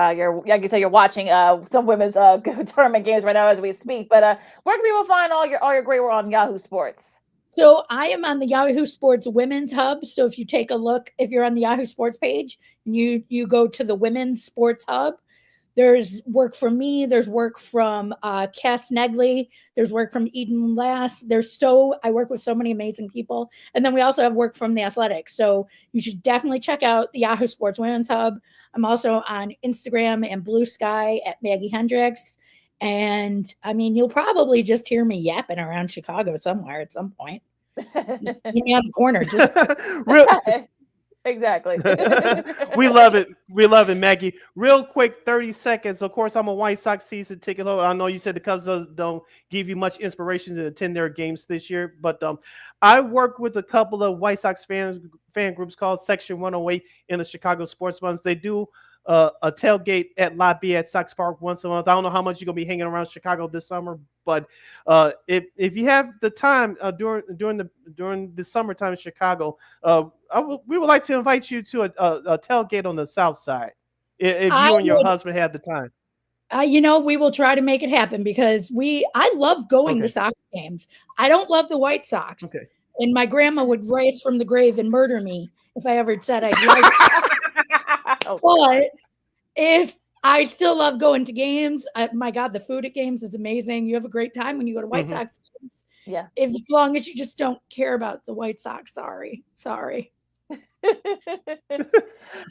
B: like you said, you're watching some women's tournament games right now as we speak. But where can people find all your great work on Yahoo Sports?
P: So I am on the Yahoo Sports Women's Hub. So if you take a look, if you're on the Yahoo Sports page and you go to the Women's Sports Hub, there's work from me. There's work from Cass Negley. There's work from Eden Lass. I work with so many amazing people. And then we also have work from the Athletics. So you should definitely check out the Yahoo Sports Women's Hub. I'm also on Instagram and Blue Sky at Maggie Hendricks. And I mean, you'll probably just hear me yapping around Chicago somewhere at some point. Just see me on the corner.
B: Exactly.
A: We love it. We love it, Maggie. Real quick, 30 seconds. Of course, I'm a White Sox season ticket holder. I know you said the Cubs don't give you much inspiration to attend their games this year, but I work with a couple of White Sox fan groups called Section 108 in the Chicago Sports Funds. They do a tailgate at Lafayette Sox Park once a month. I don't know how much you're gonna be hanging around Chicago this summer, but if you have the time during the summertime in Chicago, we would like to invite you to a tailgate on the South Side. If you and your husband have the time.
P: You know, we will try to make it happen because I love going to Sox games. I don't love the White Sox.
A: Okay.
P: And my grandma would rise from the grave and murder me if I ever said I'd like it. But if I still love going to games, my God, the food at games is amazing. You have a great time when you go to White Sox games.
B: Yeah.
P: As long as you just don't care about the White Sox. Sorry.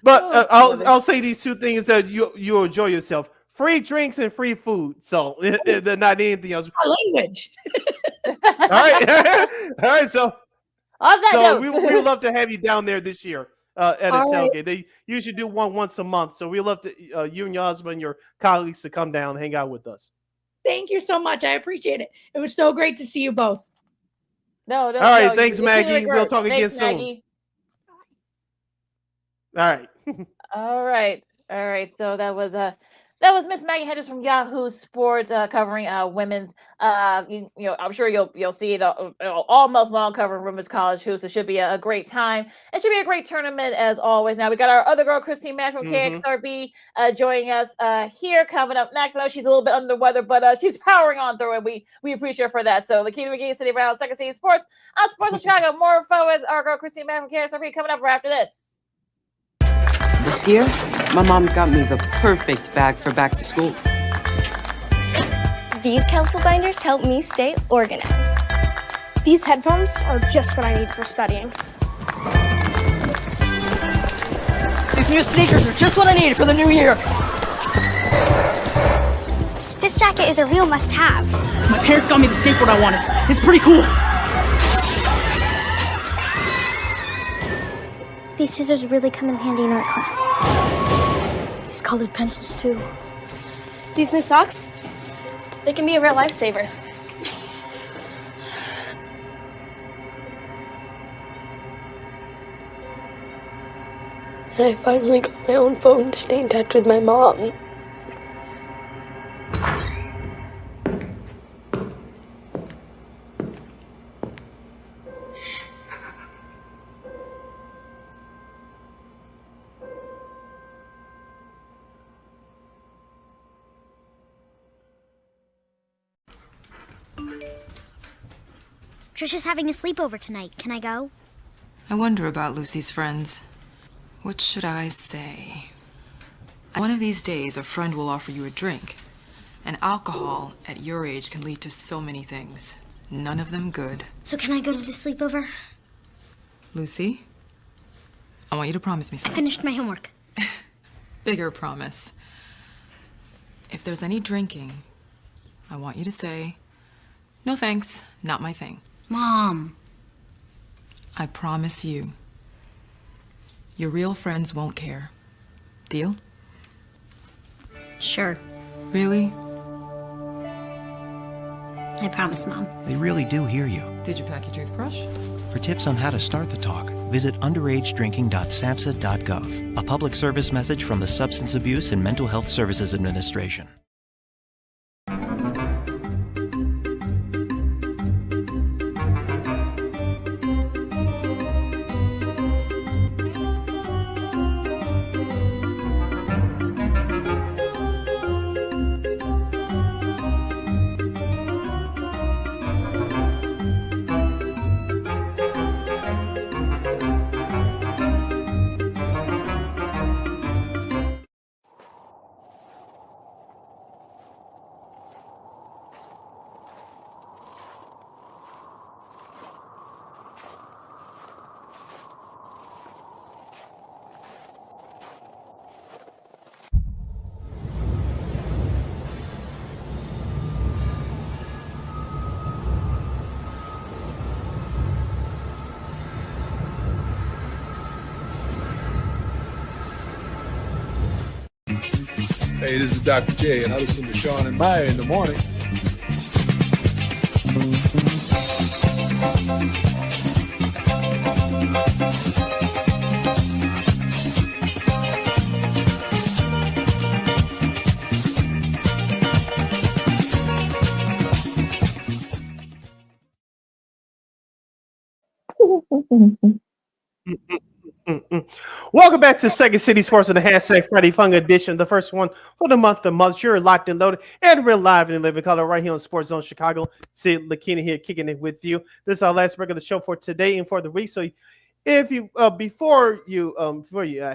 A: But I'll say these two things that you enjoy yourself: free drinks and free food. So they're not anything else.
P: My language.
A: All right. All right. So
B: on that note,
A: we would love to have you down there this year at a tailgate. Right. They usually do one once a month. So we love to you and your husband and your colleagues to come down and hang out with us.
P: Thank you so much. I appreciate it. It was so great to see you both.
B: No,
A: All right,
B: no,
A: thanks,
B: you clearly
A: Maggie.
B: were.
A: We'll talk again
B: Thanks,
A: soon.
B: Maggie.
A: All right.
B: All right. So that was Miss Maggie Hendricks from Yahoo Sports covering women's. I'm sure you'll see it all month long covering women's college hoops. It should be a great time. It should be a great tournament as always. Now we got our other girl, Christine Mack from KXRB, joining us here coming up next. I know she's a little bit under the weather, but she's powering on through, and we appreciate her for that. So Lakina McGee, City Brown, Second City Sports on Sports of Chicago. More fun with our girl Christine Mack from KXRB coming up right after this.
C: This year, my mom got me the perfect bag for back to school.
D: These colorful binders help me stay organized.
E: These headphones are just what I need for studying.
F: These new sneakers are just what I needed for the new year.
H: This jacket is a real must-have.
F: My parents got me the skateboard I wanted. It's pretty cool.
E: These scissors really come in handy in art class. These colored pencils too.
D: These new socks, they can be a real lifesaver.
G: I finally got my own phone to stay in touch with my mom.
H: Trisha's having a sleepover tonight. Can I go?
I: I wonder about Lucy's friends. What should I say? One of these days, a friend will offer you a drink. And alcohol at your age can lead to so many things. None of them good.
H: So can I go to the sleepover?
I: Lucy, I want you to promise me
H: I
I: something.
H: finished my homework.
I: Bigger promise. If there's any drinking, I want you to say, "No thanks, not my thing."
H: Mom.
I: I promise you. Your real friends won't care. Deal?
H: Sure.
I: Really?
H: I promise, Mom.
J: They really do hear you.
I: Did you pack your toothbrush?
J: For tips on how to start the talk, visit underagedrinking.samhsa.gov, a public service message from the Substance Abuse and Mental Health Services Administration.
K: Hey, this is Dr. J, and I listen to Sean and Maya in the morning.
A: Welcome back to Second City Sports with the hashtag Friday Fun Edition, the first one for the month of March. You're locked and loaded, and we're live in living color right here on Sports Zone Chicago. Sid Lakina here kicking it with you. This is our last break of the show for today and for the week. So if you before you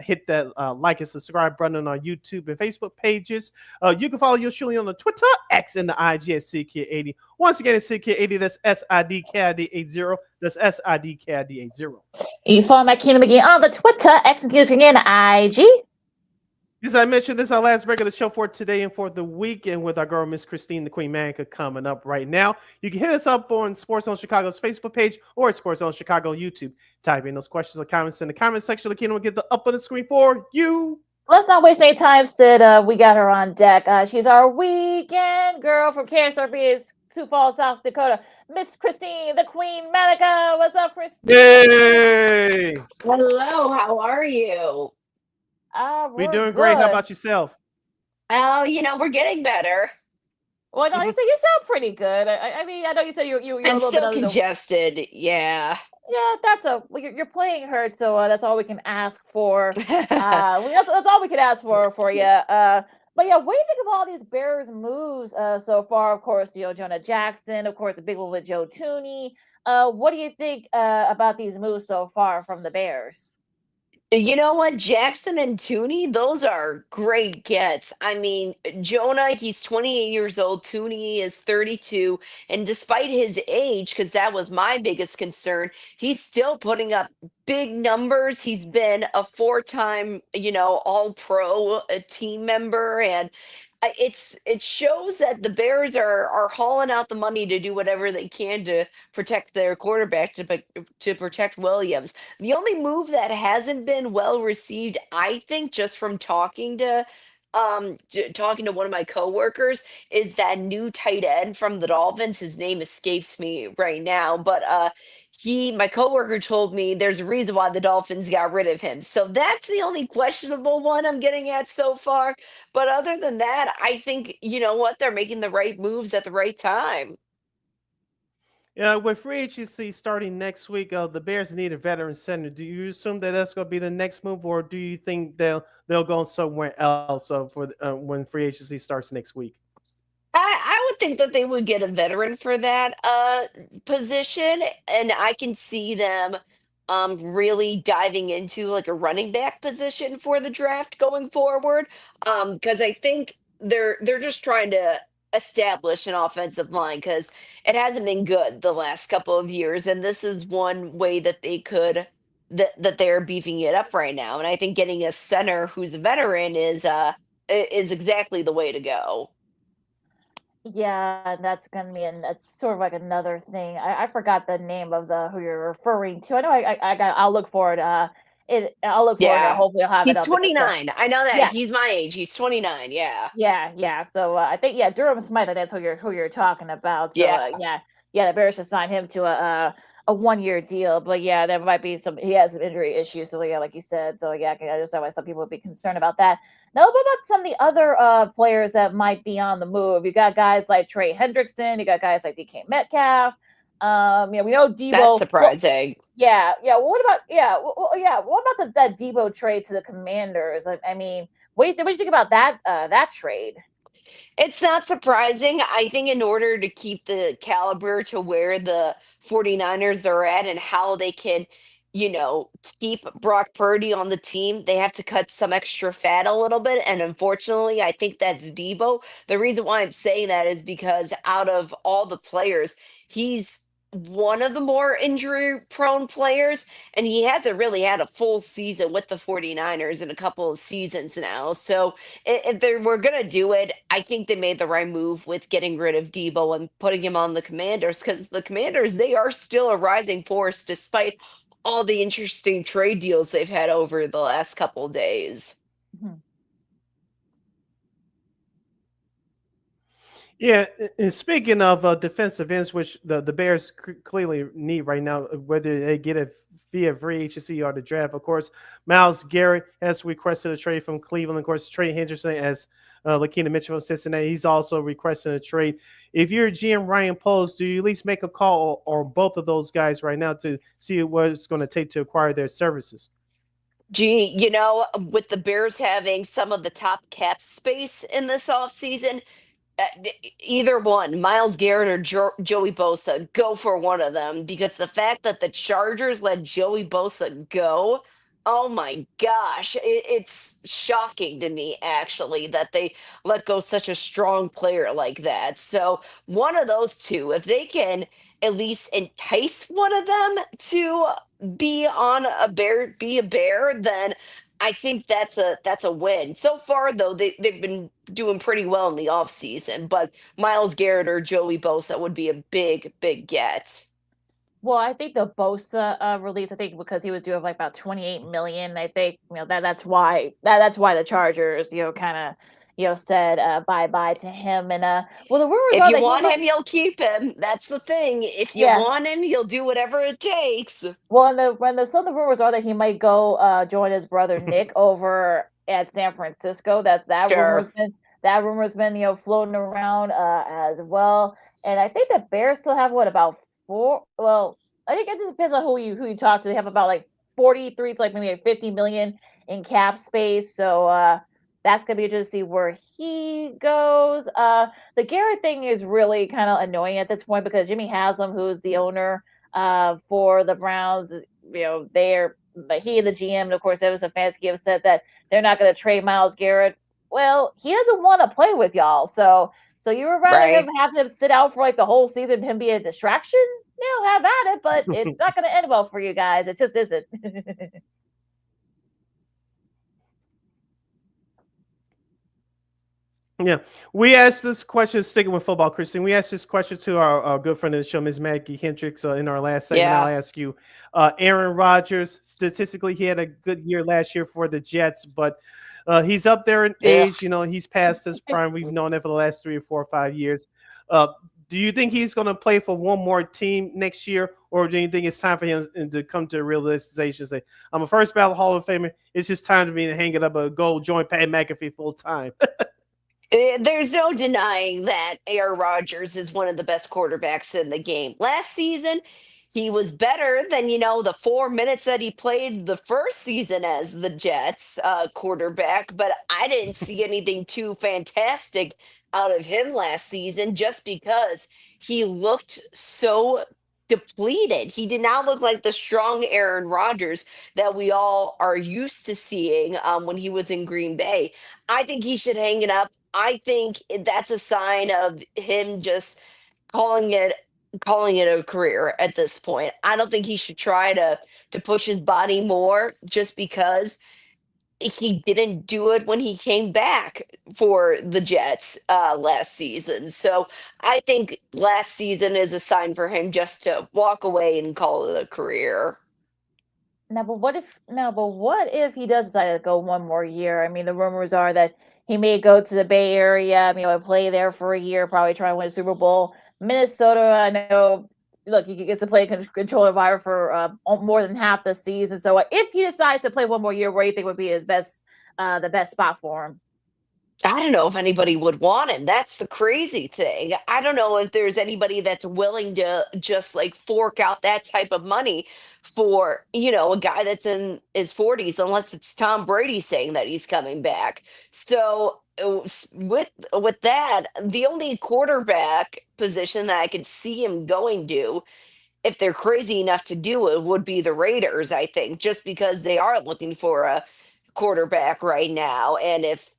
A: hit that like and subscribe button on our YouTube and Facebook pages, you can follow yours truly on the Twitter, X, and the IG at SidKid80. Once again, it's SidKid80. That's SIDKID80. That's SIDKID80.
B: You follow Makina McGee on the Twitter, X, and the IG.
A: As I mentioned, this is our last break of the show for today and for the weekend with our girl, Miss Christine, the Queen Manika, coming up right now. You can hit us up on Sports Zone Chicago's Facebook page or Sports Zone Chicago YouTube. Type in those questions or comments in the comment section. Lakina will get the up on the screen for you.
B: let's not waste any time, Sid. We got her on deck. She's our weekend girl from KXRB, Sioux Falls, South Dakota. Miss Christine, the Queen Manika. What's up, Christine?
A: Yay!
Q: Hello, how are you?
A: We
B: We're
A: doing great. How
B: good.
A: about yourself?
Q: Oh, we're getting better.
B: Well, no, you sound pretty good. I mean, I know you said you're a
Q: I'm
B: little bit
Q: still
B: under the.
Q: congested. Yeah.
B: Yeah, well, you're playing hurt, so that's all we can ask for. That's all we can ask for you. But yeah, what do you think of all these Bears moves so far? Of course, Jonah Jackson, of course, the big one with Joe Tooney. What do you think about these moves so far from the Bears?
Q: You know what? Jackson and Tooney, those are great gets. I mean, Jonah, he's 28 years old. Tooney is 32. And despite his age, because that was my biggest concern, he's still putting up big numbers. He's been a four-time, all pro team member. And it shows that the Bears are hauling out the money to do whatever they can to protect their quarterback, to protect Williams. The only move that hasn't been well received, I think, just from talking to one of my coworkers, is that new tight end from the Dolphins. His name escapes me right now, but my coworker told me there's a reason why the Dolphins got rid of him. So that's the only questionable one I'm getting at so far. But other than that, I think, you know what, they're making the right moves at the right time.
A: Yeah, with free agency starting next week, the Bears need a veteran center. Do you assume that that's going to be the next move, or do you think they'll go somewhere else for when free agency starts next week?
Q: I would think that they would get a veteran for that position, and I can see them really diving into like a running back position for the draft going forward. Because I think they're just trying to establish an offensive line because it hasn't been good the last couple of years, and this is one way that they could that they're beefing it up right now. And I think getting a center who's a veteran is exactly the way to go.
B: Yeah, that's gonna be, and that's sort of like another thing. I forgot the name of the who you're referring to. I know I'll look for it. I'll look for it.
Q: Yeah.
B: Hopefully, I'll have it
Q: He's
B: up because
Q: 29. I know that.
B: yeah,
Q: He's my age. He's 29. Yeah.
B: yeah. So I think Durham Smythe. That's who you're talking about. So
Q: Yeah.
B: the Bears should sign him to a 1-year deal. But yeah, there might be some. He has some injury issues. So yeah, like you said. So yeah, I can understand why some people would be concerned about that. Now, what about some of the other players that might be on the move? You got guys like Trey Hendrickson. You got guys like DK Metcalf. We know Debo.
Q: That's surprising.
B: Yeah. Well, what about What about that Debo trade to the Commanders? I mean, what do you think about that trade?
Q: It's not surprising. I think in order to keep the caliber to where the 49ers are at and how they can, keep Brock Purdy on the team, they have to cut some extra fat a little bit. And unfortunately, I think that's Debo. The reason why I'm saying that is because out of all the players, he's one of the more injury prone players, and he hasn't really had a full season with the 49ers in a couple of seasons now. So if they were going to do it, I think they made the right move with getting rid of Debo and putting him on the Commanders, because the Commanders, they are still a rising force despite all the interesting trade deals they've had over the last couple of days.
B: Mhm.
A: Yeah, and speaking of defensive ends, which the Bears clearly need right now, whether they get it via free agency or the draft, of course, Myles Garrett has requested a trade from Cleveland. Of course, Trey Henderson, as Lakina mentioned from Cincinnati, he's also requesting a trade. If you're GM Ryan Poles, do you at least make a call or both of those guys right now to see what it's going to take to acquire their services?
Q: Gee, with the Bears having some of the top cap space in this offseason, either one, Miles Garrett or Joey Bosa, go for one of them, because the fact that the Chargers let Joey Bosa go, oh my gosh, it's shocking to me actually that they let go such a strong player like that. So one of those two, if they can at least entice one of them to be a bear, then I think that's a win. So far though, they've been doing pretty well in the offseason, but Miles Garrett or Joey Bosa would be a big get.
B: Well, I think the Bosa release, I think because he was doing like about 28 million, I think that's why the Chargers, kind of, said bye bye to him. And well, the rumors
Q: If
B: are
Q: you
B: that he
Q: want
B: might,
Q: him, you'll keep him. That's the thing. If you
B: yeah.
Q: want him, you'll do whatever it takes.
B: Well, some of the rumors are that he might go join his brother Nick over at San Francisco.
Q: Sure.
B: That rumor's been floating around as well. And I think the Bears still have what about four? Well, I think it just depends on who you talk to. They have about like 43 to like maybe like 50 million in cap space. So that's gonna be interesting to see where he goes. The Garrett thing is really kind of annoying at this point because Jimmy Haslam, who's the owner for the Browns. But he and the GM, and of course, Evan Stefanski have said that they're not going to trade Myles Garrett. Well, he doesn't want to play with y'all, so you would rather him
Q: Right.
B: have him sit out for like the whole season, him be a distraction. Have at it, but it's not going to end well for you guys. It just isn't.
A: Yeah, we asked this question, sticking with football, Christine. We asked this question to our good friend of the show, Ms. Maggie Hendricks, in our last segment.
Q: Yeah.
A: I'll ask you, Aaron Rodgers. Statistically, he had a good year last year for the Jets, but he's up there in age. He's past his prime. We've known that for the last 3 or 4 or 5 years. Do you think he's going to play for one more team next year, or do you think it's time for him to come to a realization? Say, I'm a first ballot Hall of Famer. It's just time for me to hang it up, go join Pat McAfee full time.
Q: There's no denying that Aaron Rodgers is one of the best quarterbacks in the game. Last season, he was better than, the 4 minutes that he played the first season as the Jets quarterback, but I didn't see anything too fantastic out of him last season just because he looked so depleted. He did not look like the strong Aaron Rodgers that we all are used to seeing when he was in Green Bay. I think he should hang it up. I think that's a sign of him just calling it calling it a career at this point. I don't think he should try to push his body more just because he didn't do it when he came back for the Jets last season. So I think last season is a sign for him just to walk away and call it a career.
B: But what if he does decide to go one more year? I mean, the rumors are that he may go to the Bay Area, and play there for a year, probably try and win a Super Bowl. Minnesota, I know. Look, he gets to play control environment for more than half the season. So, if he decides to play one more year, where do you think would be the best spot for him?
Q: I don't know if anybody would want him. That's the crazy thing. I don't know if there's anybody that's willing to just like fork out that type of money for, a guy that's in his 40s, unless it's Tom Brady saying that he's coming back. So with that, the only quarterback position that I could see him going to, if they're crazy enough to do it, would be the Raiders, I think, just because they are looking for a quarterback right now. And if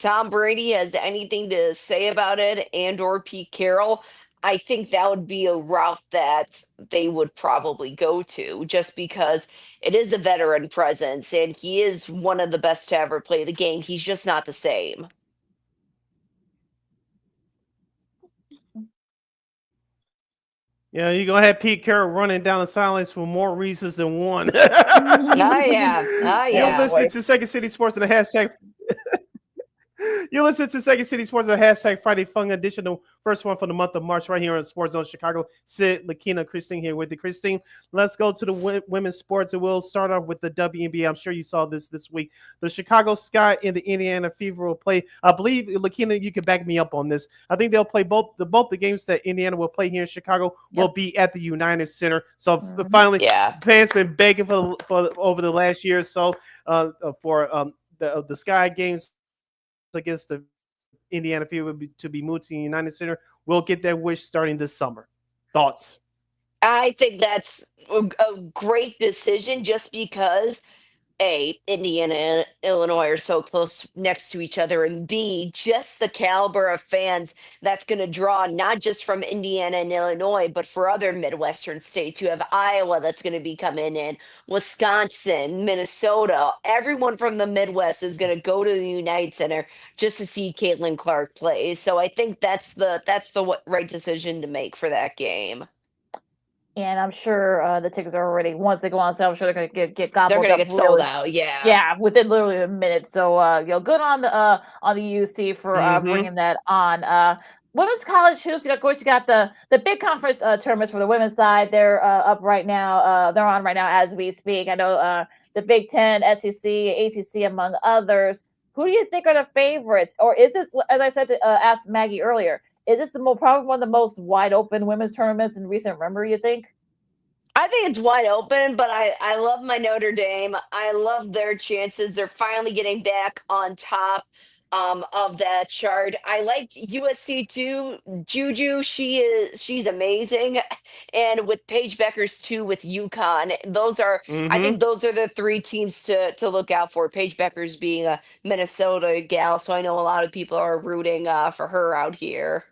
Q: Tom Brady has anything to say about it and or Pete Carroll, I think that would be a route that they would probably go to just because it is a veteran presence and he is one of the best to ever play the game. He's just not the same.
A: Yeah, you're gonna have Pete Carroll running down the silence for more reasons than one.
Q: Oh yeah. Oh
A: You're
Q: yeah.
A: listening to Second City Sports and the hashtag. You listen to Second City Sports and the hashtag Friday Fun Edition, the first one for the month of March, right here on Sports Zone Chicago. Sid, Lakina, Christine here with you. Christine, let's go to the women's sports, and we'll start off with the WNBA. I'm sure you saw this week. The Chicago Sky and the Indiana Fever will play. I believe, Lakina, you can back me up on this. I think they'll play both the games that Indiana will play here in Chicago will be at the United Center. So finally, fans been begging for over the last year or so for the Sky games against the Indiana Fever to be moved to the United Center. We'll get that wish starting this summer. Thoughts?
Q: I think that's a great decision just because A, Indiana and Illinois are so close next to each other, and B, just the caliber of fans that's going to draw not just from Indiana and Illinois, but for other Midwestern states. You have Iowa that's going to be coming in, Wisconsin, Minnesota. Everyone from the Midwest is going to go to the United Center just to see Caitlin Clark play. So I think that's the right decision to make for that game.
B: And I'm sure the tickets are already, once they go on sale, I'm sure they're going to get
Q: They're
B: gobbled
Q: gonna
B: up
Q: get sold
B: really,
Q: out. Yeah.
B: yeah, within literally a minute. So good on the UC for
A: Mm-hmm.
B: bringing that on. Women's college hoops. Of course, you got the big conference tournaments for the women's side. They're up right now. They're on right now as we speak. I know the Big Ten, SEC, ACC, among others. Who do you think are the favorites, or is this, as I said to ask Maggie earlier, is this probably one of the most wide open women's tournaments in recent memory? You think?
Q: I think it's wide open, but I love my Notre Dame. I love their chances. They're finally getting back on top of that chart. I like USC too. Juju, she's amazing, and with Paige Beckers too with UConn. I
A: Mm-hmm.
Q: think those are the three teams to look out for. Paige Beckers being a Minnesota gal, so I know a lot of people are rooting for her out here.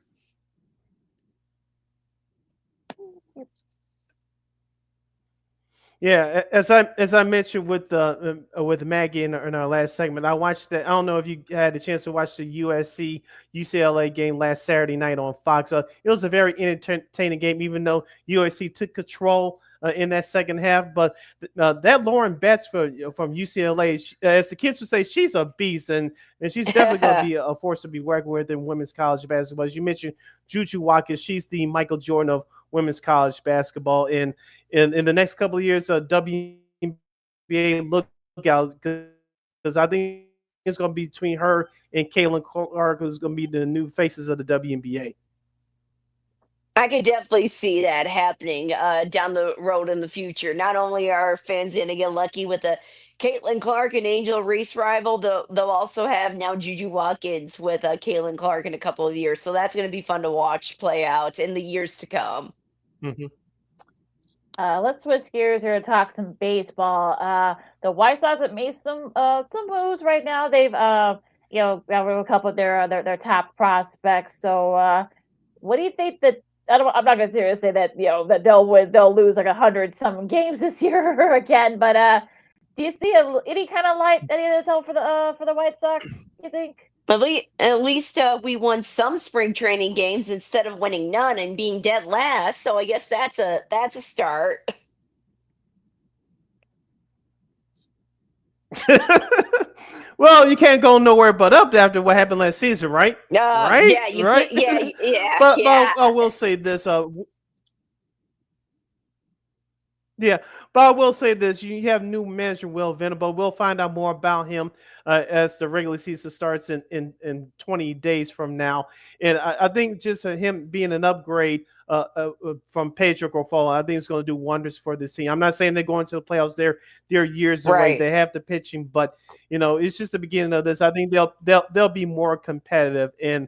A: Yeah, as I mentioned with Maggie in our last segment, I watched that. I don't know if you had the chance to watch the USC UCLA game last Saturday night on Fox. It was a very entertaining game, even though USC took control in that second half. But that Lauren Betts from UCLA, as the kids would say, she's a beast, and she's definitely going to be a force to be working with in women's college basketball. As you mentioned, Juju Watkins, she's the Michael Jordan of women's college basketball. And in the next couple of years, WNBA look out, because I think it's going to be between her and Caitlin Clark, who's going to be the new faces of the WNBA.
Q: I could definitely see that happening down the road in the future. Not only are fans going to get lucky with the Caitlin Clark and Angel Reese rival, they'll also have now Juju Watkins with Caitlin Clark in a couple of years. So that's going to be fun to watch play out in the years to come.
A: Mm-hmm.
B: Let's switch gears here and talk some baseball. The White Sox have made some moves right now. They've got rid of a couple of their top prospects. So what do you think that? I'm not going to say that that they'll lose like 100 some games this year again. But do you see any kind of light at the end of the tunnel for the White Sox? You think?
Q: At least we won some spring training games instead of winning none and being dead last. So I guess that's a start.
A: Well, you can't go nowhere but up after what happened last season, right? Right?
Q: Yeah, you
A: Right?
Q: can't. Yeah,
A: But
Q: yeah.
A: I will say this. Yeah, but I will say this: you have new manager Will Venable. We'll find out more about him as the regular season starts in 20 days from now. And I think just him being an upgrade from Pedro Grifol, I think it's going to do wonders for this team. I'm not saying they're going to the playoffs; they're years away.
Q: Right.
A: They have the pitching, but it's just the beginning of this. I think they'll be more competitive. And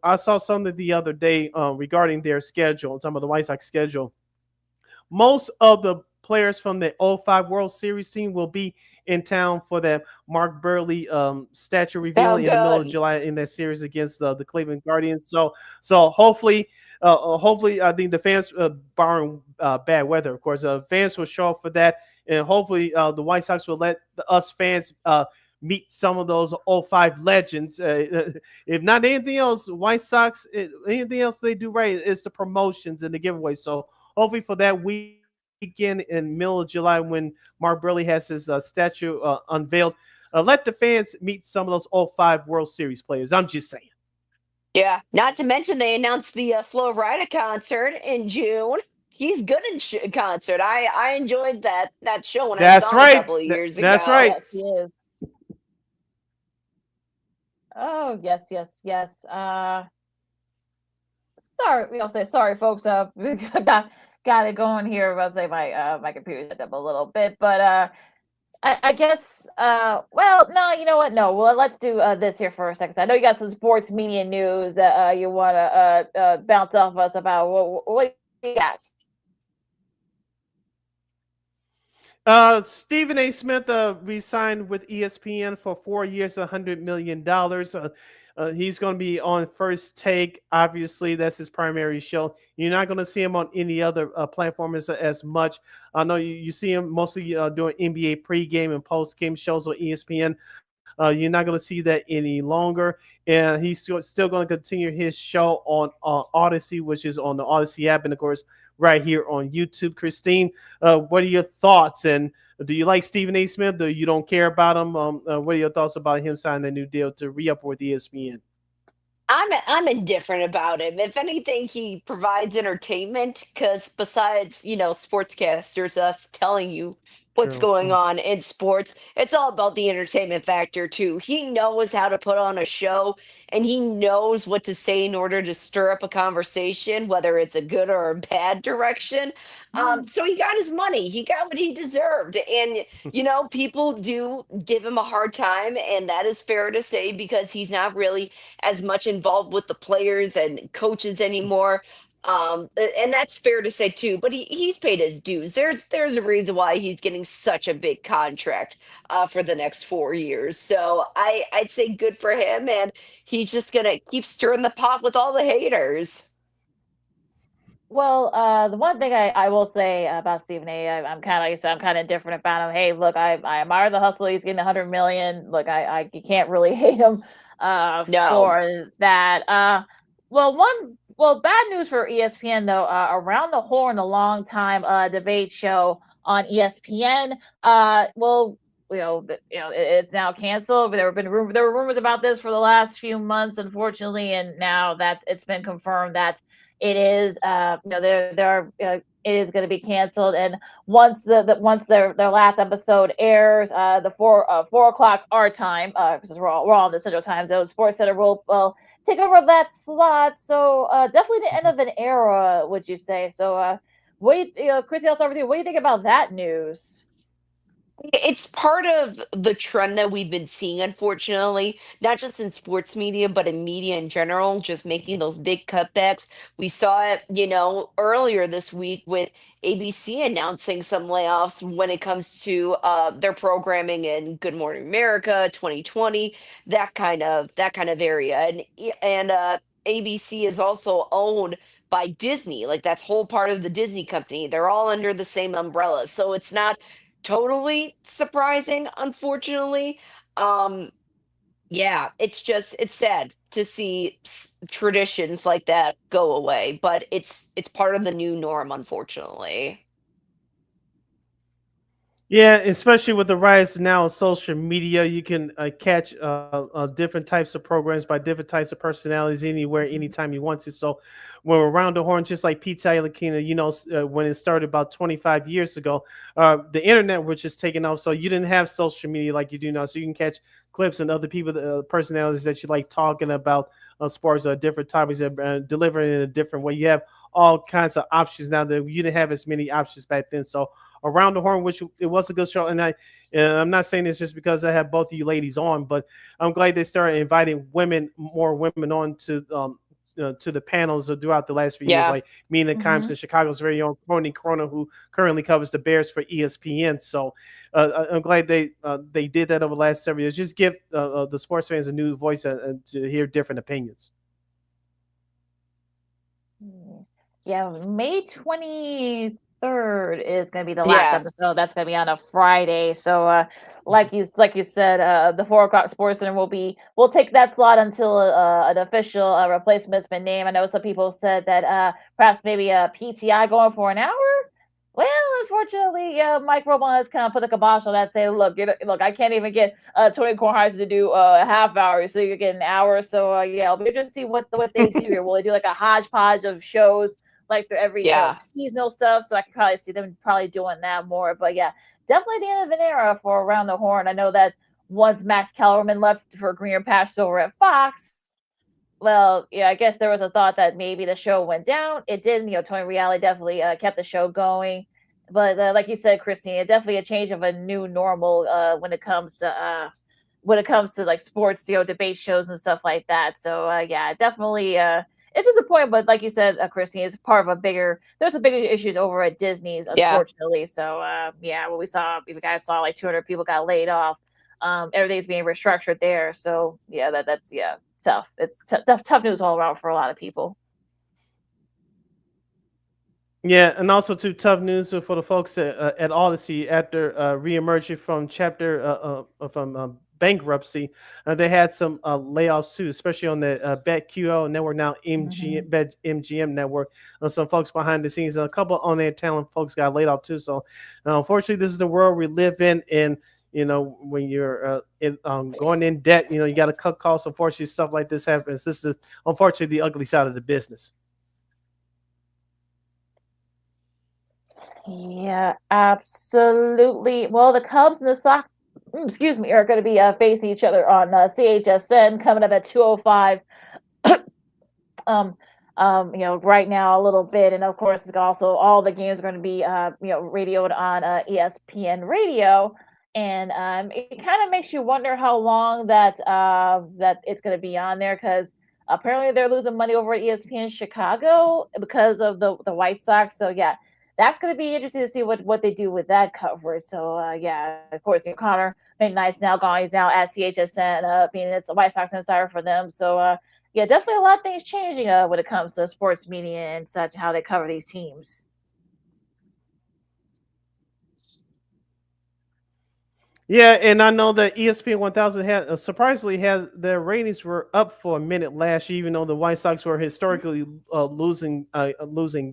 A: I saw something the other day regarding their schedule. Some of the White Sox schedule. Most of the players from the 05 World Series team will be in town for that Mark Burley statue revealing in the middle of July in that series against the Cleveland Guardians. So hopefully I think the fans, barring bad weather, of course, fans will show up for that, and hopefully the White Sox will let us fans meet some of those 05 legends. If not anything else, White Sox, anything else they do right is the promotions and the giveaways. So hopefully for that weekend in middle of July when Mark Burley has his statue unveiled, let the fans meet some of those 05 World Series players. I'm just saying.
Q: Yeah. Not to mention they announced the Flo Rida concert in June. He's good in concert. I enjoyed that show when I saw him a couple of years ago.
A: That's right.
B: Yes, he is. Oh yes. Sorry, we all say sorry, folks. We got it going here. I'll say my computer shut up a little bit, but I guess well, no, you know what? No, well, let's do this here for a second. So I know you got some sports media news that you want to bounce off us about. What you got?
A: Stephen A. Smith re-signed with ESPN for 4 years, $100 million. He's going to be on First Take. Obviously, that's his primary show. You're not going to see him on any other platform as much. I know you see him mostly doing NBA pregame and postgame shows on ESPN. You're not going to see that any longer. And he's still going to continue his show on Odyssey, which is on the Odyssey app, and of course, right here on YouTube. Christine, what are your thoughts? And do you like Stephen A. Smith, or you don't care about him? What are your thoughts about him signing a new deal to re-up with ESPN?
Q: I'm indifferent about him. If anything, he provides entertainment because besides, sportscasters, us telling you what's
A: True.
Q: going on in sports, it's all about the entertainment factor too. He knows how to put on a show and he knows what to say in order to stir up a conversation, whether it's a good or a bad direction. So he got his money. He got what he deserved. And, people do give him a hard time, and that is fair to say because he's not really as much involved with the players and coaches anymore. And that's fair to say too. But he's paid his dues. There's a reason why he's getting such a big contract for the next 4 years. So I'd say good for him, and he's just gonna keep stirring the pot with all the haters.
B: Well, the one thing I will say about Stephen A, I'm kind of like I said, I'm kind of different about him. Hey, look, I admire the hustle. He's getting 100 million. Look, you can't really hate him
Q: No.
B: for that. Bad news for ESPN though. Around the Horn, a long time debate show on ESPN. It's now canceled. There were rumors about this for the last few months, unfortunately, and now it's been confirmed that it is it is going to be canceled. And once once their last episode airs, the 4 o'clock our time, because we're all on the Central Time Zone, Sports Center will take over that slot. So definitely the end of an era, would you say? So Chrissy, I'll start with you. What do you think about that news?
Q: It's part of the trend that we've been seeing, unfortunately, not just in sports media, but in media in general, just making those big cutbacks. We saw it, earlier this week with ABC announcing some layoffs when it comes to their programming in Good Morning America, 2020, that kind of area. And ABC is also owned by Disney. Like that's whole part of the Disney company. They're all under the same umbrella. So it's not totally surprising, unfortunately. Um, yeah, it's sad to see traditions like that go away, but it's part of the new norm, unfortunately.
A: Yeah, especially with the rise now of social media, you can catch different types of programs by different types of personalities anywhere, anytime you want to. So, when we're around the horn, just like Pete Lakina, when it started about 25 years ago, the internet was just taking off. So you didn't have social media like you do now. So you can catch clips and other people, personalities that you like talking about sports, different topics, delivering in a different way. You have all kinds of options now that you didn't have as many options back then. So around the horn, which it was a good show, and I'm not saying this just because I have both of you ladies on, but I'm glad they started inviting more women on to the panels throughout the last few years,
Q: Yeah.
A: like Mina Kimes and Chicago's very own Tony Corona, who currently covers the Bears for ESPN. So I'm glad they did that over the last several years. Just give the sports fans a new voice and to hear different opinions.
B: Yeah, May 23rd is going to be the last
Q: Yeah.
B: episode. That's going to be on a Friday. So, like you said, the 4 o'clock Sports Center we'll take that slot until an official replacement has been named. I know some people said that perhaps maybe a PTI going for an hour. Well, unfortunately, Mike Roman has kind of put a kibosh on that, saying, look, I can't even get Tony Kornheiser to do a half hour, so you get an hour. So, it'll be interesting to see what they do here. Will they do like a hodgepodge of shows like through every
Q: Yeah.
B: seasonal stuff? So I can probably see them probably doing that more. But yeah, definitely the end of an era for Around the Horn. I know that once Max Kellerman left for greener pastures over at Fox, well, yeah, I guess there was a thought that maybe the show went down. It didn't. Tony Reale definitely kept the show going. But like you said, Christine, definitely a change of a new normal when it comes to like sports, debate shows and stuff like that. So yeah, definitely it's disappointing. But like you said, Christine, it's part of there's a bigger issues over at Disney's,
Q: Yeah.
B: unfortunately. So yeah, what we saw, you guys saw like 200 people got laid off. Everything's being restructured there. So yeah, that's tough. It's tough news all around for a lot of people.
A: Yeah, and also too tough news for the folks at Odyssey after reemerging from bankruptcy. They had some layoffs too, especially on the BetQL network, now
B: Mhm.
A: MGM network. Some folks behind the scenes, and a couple on their talent folks got laid off too. So, unfortunately, this is the world we live in. And when you're going in debt, you got to cut costs. Unfortunately, stuff like this happens. This is unfortunately the ugly side of the business.
B: Yeah, absolutely. Well, the Cubs and the Sox, excuse me, are going to be facing each other on CHSN coming up at 2:05. um right now a little bit, and of course also all the games are going to be radioed on ESPN radio. And it kind of makes you wonder how long that it's going to be on there, because apparently they're losing money over at ESPN Chicago because of the White Sox. So yeah, that's going to be interesting to see what they do with that coverage. So yeah, of course, Connor McKnight's now gone. He's now at CHSN, being it's a White Sox insider for them. So yeah, definitely a lot of things changing when it comes to sports media and such, how they cover these teams.
A: Yeah, and I know that ESPN 1000 had surprisingly had their ratings were up for a minute last year, even though the White Sox were historically losing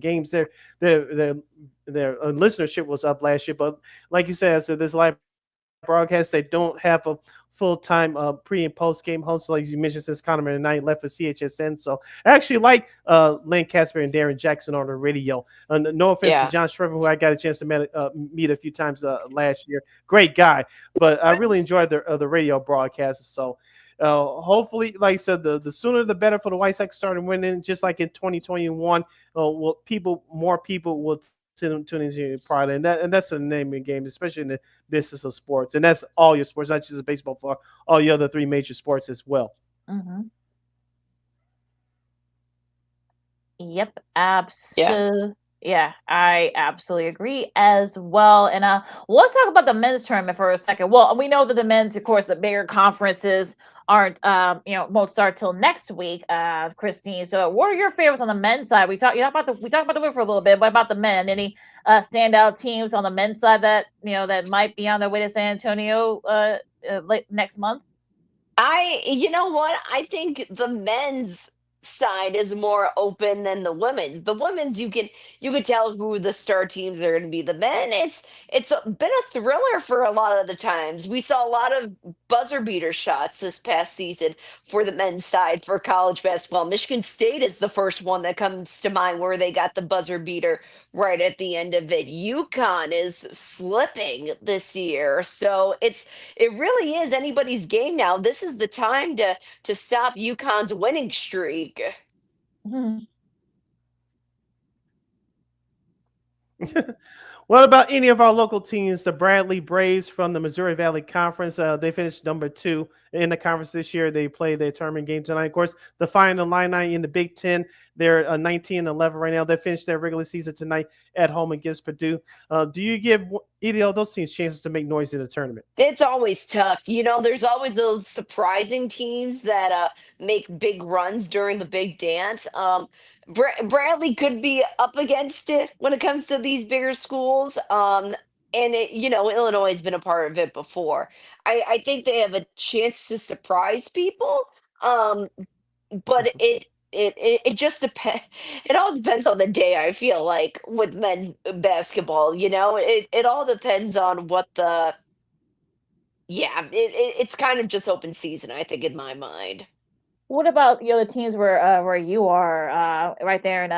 A: games. Their listenership was up last year, but like you said, so this live broadcast, they don't have a full-time pre and post game host, like you mentioned, since Connor McKnight left for CHSN. So I actually like Len Casper and Darren Jackson on the radio. No offense to
Q: Yeah.
A: John Shriver, who I got a chance to meet a few times last year. Great guy, but I really enjoyed the radio broadcasts. So hopefully, like I said, the sooner the better for the White Sox starting winning, just like in 2021. More people will tune into your product, and that's the name of the game, especially in the business of sports, and that's all your sports, not just baseball, for all the other three major sports as well.
B: Mm-hmm. Yep,
Q: Yeah.
B: absolutely. Yeah, I absolutely agree as well. And let's talk about the men's tournament for a second. Well, we know that the men's, of course, the bigger conferences aren't, won't start till next week, Christine. So, what are your favorites on the men's side? We talked about the women for a little bit. What about the men? Any standout teams on the men's side that that might be on their way to San Antonio next month?
Q: You know what? I think the men's side is more open than the women's. The women's, you can tell who the star teams are going to be. The men, it's been a thriller for a lot of the times. We saw a lot of buzzer beater shots this past season for the men's side for college basketball. Michigan State is the first one that comes to mind where they got the buzzer beater right at the end of it. UConn is slipping this year, so it really is anybody's game now. This is the time to stop UConn's winning streak.
B: Mhm.
A: What about any of our local teams? The Bradley Braves from the Missouri Valley Conference. They finished number 2 in the conference this year. They play their tournament game tonight. Of course, the Final Illini in the Big Ten. They're 19-11 right now. They finished their regular season tonight at home against Purdue. Do you give either of those teams chances to make noise in the tournament?
Q: It's always tough. There's always those surprising teams that make big runs during the big dance. Bradley could be up against it when it comes to these bigger schools. And Illinois has been a part of it before. I think they have a chance to surprise people. Um, but it just depends. It all depends on the day. I feel like with men basketball, it all depends on what the yeah, it's kind of just open season, I think, in my mind.
B: What about the teams where you are right there in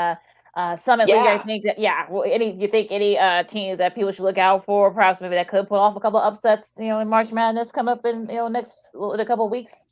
B: Summit League? I
Q: Yeah.
B: think that you think any teams that people should look out for, perhaps maybe that could pull off a couple of upsets, in March Madness come up in in a couple of weeks.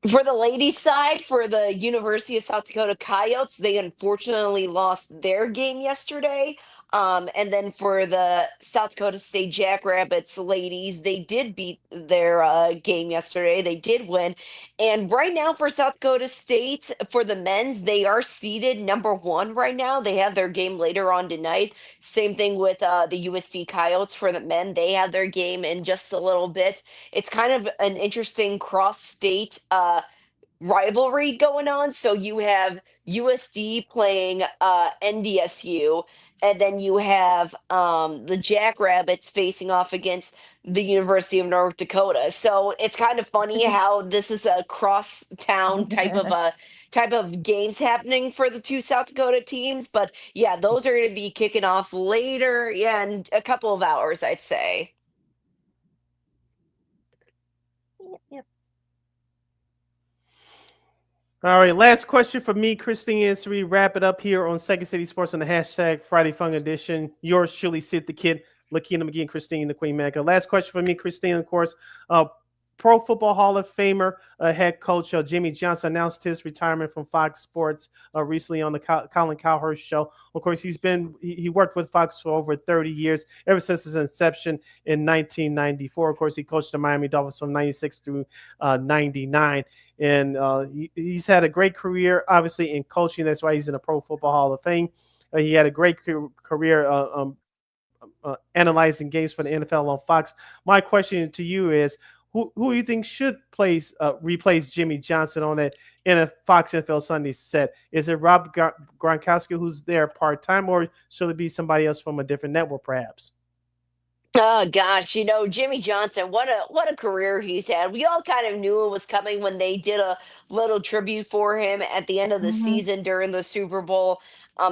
Q: For the ladies' side, for the University of South Dakota Coyotes, they unfortunately lost their game yesterday. And then for the South Dakota State Jackrabbits ladies, they did beat their game yesterday. They did win. And right now for South Dakota State, for the men's, they are seeded number 1 right now. They have their game later on tonight. Same thing with the USD Coyotes for the men. They have their game in just a little bit. It's kind of an interesting cross-state rivalry going on. So you have USD playing NDSU, and then you have the Jackrabbits facing off against the University of North Dakota. So it's kind of funny how this is a cross town type of games happening for the two South Dakota teams. But yeah, those are going to be kicking off later, yeah, in a couple of hours, I'd say.
B: Yep.
A: All right, last question for me, Christine, as we wrap it up here on Second City Sports on the hashtag Friday Fun Edition. Yours truly, Sid the Kid, Lakina McGee, and Christine the Queen Manika. Last question for me, Christine, of course. Pro Football Hall of Famer head coach Jimmy Johnson announced his retirement from Fox Sports recently on the Colin Cowhurst show. Of course, he worked with Fox for over 30 years, ever since his inception in 1994. Of course, he coached the Miami Dolphins from 96 through 99. And he's had a great career, obviously, in coaching. That's why he's in the Pro Football Hall of Fame. He had a great career analyzing games for the NFL on Fox. My question to you is, who do you think should replace Jimmy Johnson on that in a Fox NFL Sunday set? Is it Rob Gronkowski, who's there part-time, or should it be somebody else from a different network, perhaps?
Q: Oh gosh, Jimmy Johnson, what a career he's had. We all kind of knew it was coming when they did a little tribute for him at the end of the season during the Super Bowl.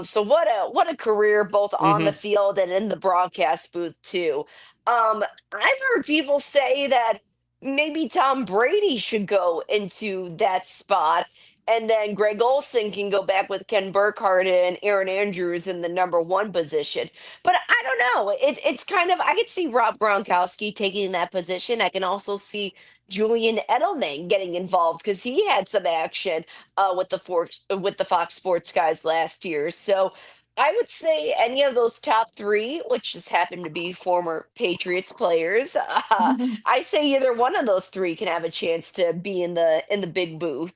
Q: So what a career both on the field and in the broadcast booth too. I've heard people say that maybe Tom Brady should go into that spot. And then Greg Olson can go back with Ken Burkhardt and Aaron Andrews in the number one position. But I don't know. It's kind of, I could see Rob Gronkowski taking that position. I can also see Julian Edelman getting involved because he had some action with the Fox Sports guys last year. So I would say any of those top three, which just happen to be former Patriots players, I say either one of those three can have a chance to be in the big booth.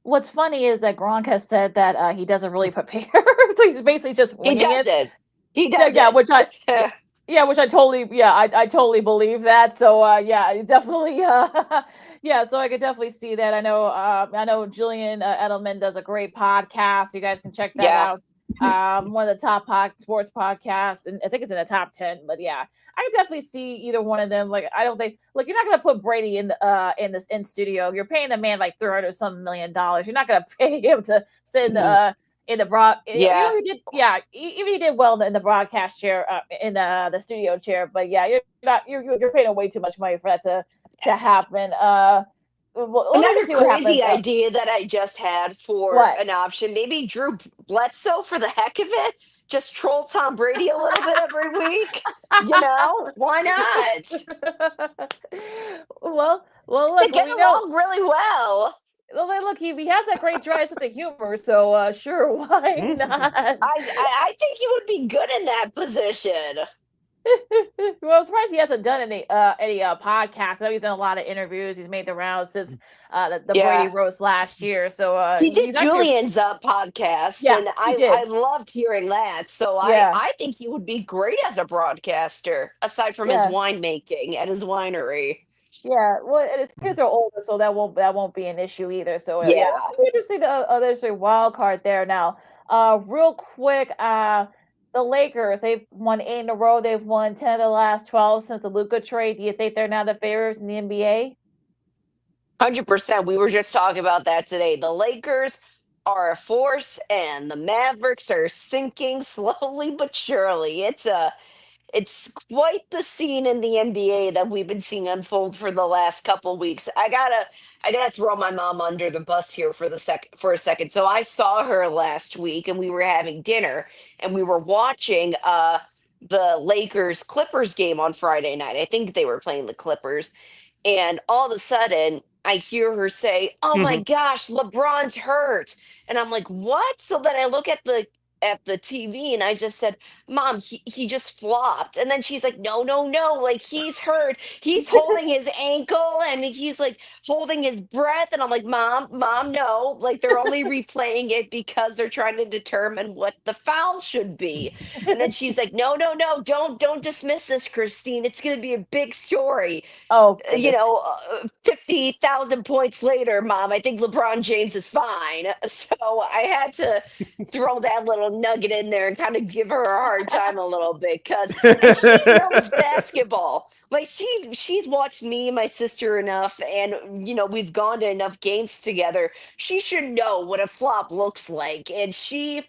B: What's funny is that Gronk has said that he doesn't really prepare, so he's basically just
Q: He
B: winging it.
Q: doesn't. He doesn't.
B: Which I totally believe that. So yeah, definitely, yeah. So I could definitely see that. I know Julian Edelman does a great podcast. You guys can check that out. One of the top sports podcasts, and I think it's in the top 10. But yeah, I can definitely see either one of them. Like, I don't think, look, you're not gonna put Brady in studio. You're paying the man like $300 some million. You're not gonna pay him to sit in the broad.
Q: Yeah,
B: even he did well in the broadcast chair, in the studio chair. But yeah, you're paying way too much money for that to happen.
Q: Another crazy idea that I just had for an option, maybe Drew Bledsoe for the heck of it. Just troll Tom Brady a little bit every week. Why not?
B: Well, look,
Q: they get along really well.
B: Well, look, he has that great dry sense of humor, so sure, why not?
Q: I think he would be good in that position.
B: Well, I'm surprised he hasn't done any podcasts. I know he's done a lot of interviews. He's made the rounds since the Brady roast last year. So
Q: he did Julian's podcast, and I loved hearing that. So I think he would be great as a broadcaster, aside from his winemaking at his winery.
B: Yeah, well, and his kids are older, so that won't be an issue either. So it's interesting. There's a wild card there now. Real quick, the Lakers, they've won 8 in a row. They've won 10 of the last 12 since the Luka trade. Do you think they're now the favorites in the NBA?
Q: 100%. We were just talking about that today. The Lakers are a force, and the Mavericks are sinking slowly but surely. It's quite the scene in the NBA that we've been seeing unfold for the last couple weeks. I gotta throw my mom under the bus here for a second. So I saw her last week, and we were having dinner, and we were watching the Lakers Clippers game on Friday night. I think they were playing the Clippers, and all of a sudden I hear her say, "Oh my gosh, LeBron's hurt," and I'm like, "What?" So then I look at the at the TV, and I just said, "Mom, he just flopped." And then she's like, "No, no, no! Like he's hurt. He's holding his ankle, and he's like holding his breath." And I'm like, "Mom, no! Like they're only replaying it because they're trying to determine what the foul should be." And then she's like, "No, no, no! Don't dismiss this, Christine. It's going to be a big story."
B: Oh,
Q: You
B: goodness.
Q: know, 50,000 points later, Mom, I think LeBron James is fine. So I had to throw that little nugget in there and kind of give her a hard time a little bit because, and she knows basketball. Like she's watched me and my sister enough, and we've gone to enough games together. She should know what a flop looks like, and she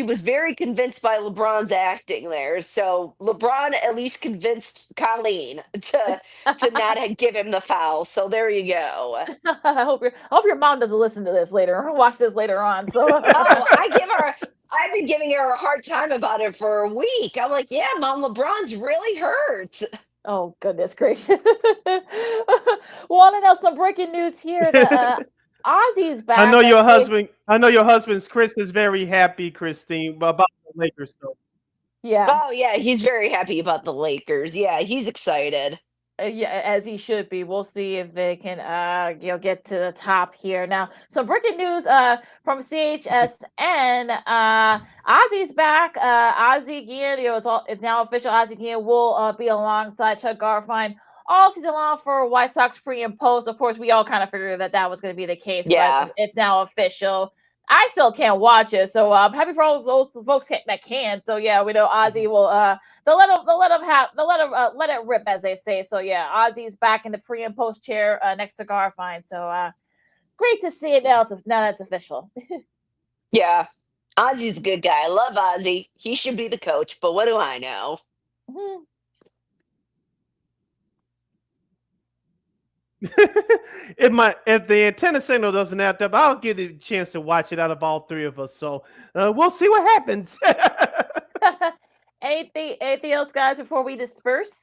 Q: was very convinced by LeBron's acting there. So LeBron at least convinced Colleen to not give him the foul. So there you go.
B: I hope your mom doesn't listen to this later or watch this later on. So
Q: Oh, I've been giving her a hard time about it for a week. I'm like, yeah, Mom, LeBron's really hurt.
B: Oh, goodness gracious. Want to know some breaking news here that Ozzy's back.
A: I know your husband. I know your husband's Chris is very happy, Christine, about the Lakers. So
B: Yeah.
Q: Oh yeah, he's very happy about the Lakers. Yeah, he's excited.
B: Yeah, as he should be. We'll see if they can get to the top here. Now, some breaking news from CHSN. Ozzy's back. Ozzy again, it's now official. Ozzy again will be alongside Chuck Garfien all season long for White Sox pre and post. Of course, we all kind of figured that was going to be the case,
Q: Yeah.
B: but it's now official. I still can't watch it, so I'm happy for all those folks that can. So yeah, we know Ozzy will they'll let him let it rip, as they say. So yeah, Ozzy's back in the pre and post chair next to Garfien. So great to see it now. Now that's official.
Q: Yeah. Ozzy's a good guy. I love Ozzy. He should be the coach, but what do I know?
B: Mhm.
A: if the antenna signal doesn't act up, I'll get a chance to watch it out of all three of us. So we'll see what happens.
B: Anything else, guys, before we disperse?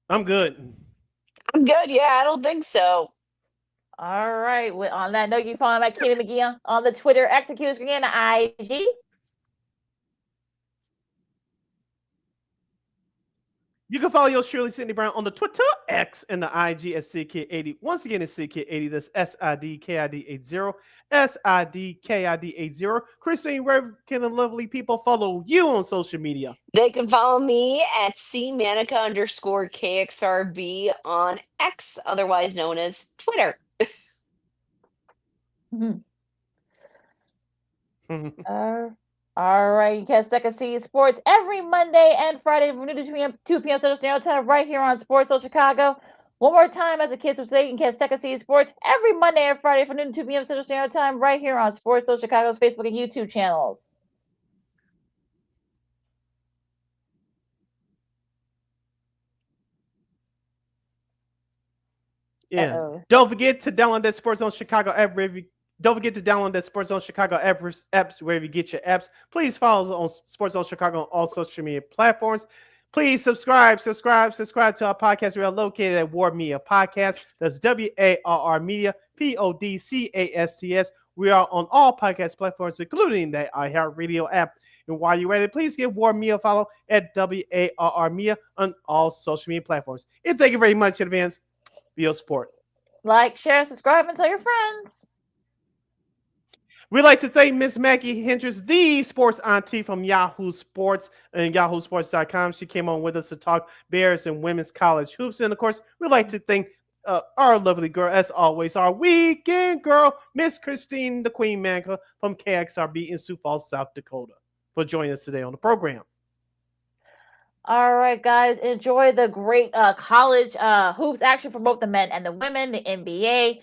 A: I'm good.
Q: I'm good. Yeah, I don't think so.
B: All right. Well, on that note, you can follow me at Katie McGee on the Twitter, execute again, IG.
A: You can follow yours Shirley Sydney Brown on the Twitter, X, and the IG at CKID. Once again, it's CKID. That's SIDKID80. SIDKID80. Christine, where can the lovely people follow you on social media?
Q: They can follow me at Manika_KXRB on X, otherwise known as Twitter.
B: All right, you can Second City Sports every Monday and Friday from noon to 2 p.m. Central Standard Time right here on Sports Zone Chicago. One more time, as the kids would say, you can catch Second City Sports every Monday and Friday from noon to 2 p.m. Central Standard Time right here on Sports Zone Chicago's Facebook and YouTube channels.
A: Yeah.
B: Uh-oh.
A: Don't forget to download that Sports Zone Chicago app. Don't forget to download that Sports Zone Chicago apps wherever you get your apps. Please follow us on Sports Zone Chicago on all social media platforms. Please subscribe to our podcast. We are located at War Media Podcast. That's WARR Media, PODCASTS. We are on all podcast platforms, including the iHeartRadio app. And while you're at it, please give War Media a follow at WARR Media on all social media platforms. And thank you very much in advance for your support.
B: Like, share, subscribe, and tell your friends.
A: We'd like to thank Miss Maggie Hendricks, the sports auntie from Yahoo Sports and yahoosports.com. She came on with us to talk Bears and women's college hoops. And, of course, we'd like to thank our lovely girl, as always, our weekend girl, Miss Christine, the Queen Manika from KXRB in Sioux Falls, South Dakota, for joining us today on the program.
B: All right, guys, enjoy the great college hoops action for both the men and the women, the NBA.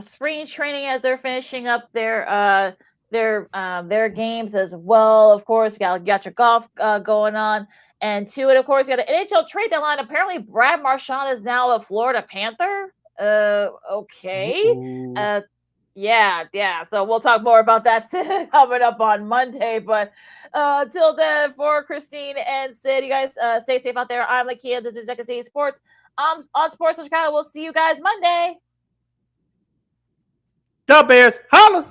B: Spring training as they're finishing up their games as well. Of course, you got your golf going on, and of course, you got the NHL trade deadline. Apparently, Brad Marchand is now a Florida Panther. Okay. Yeah. So we'll talk more about that coming up on Monday. But till then, for Christine and Sid, you guys stay safe out there. I'm Lakia. This is Second City Sports. On Sports in Chicago. We'll see you guys Monday.
A: Dub Bears, holla!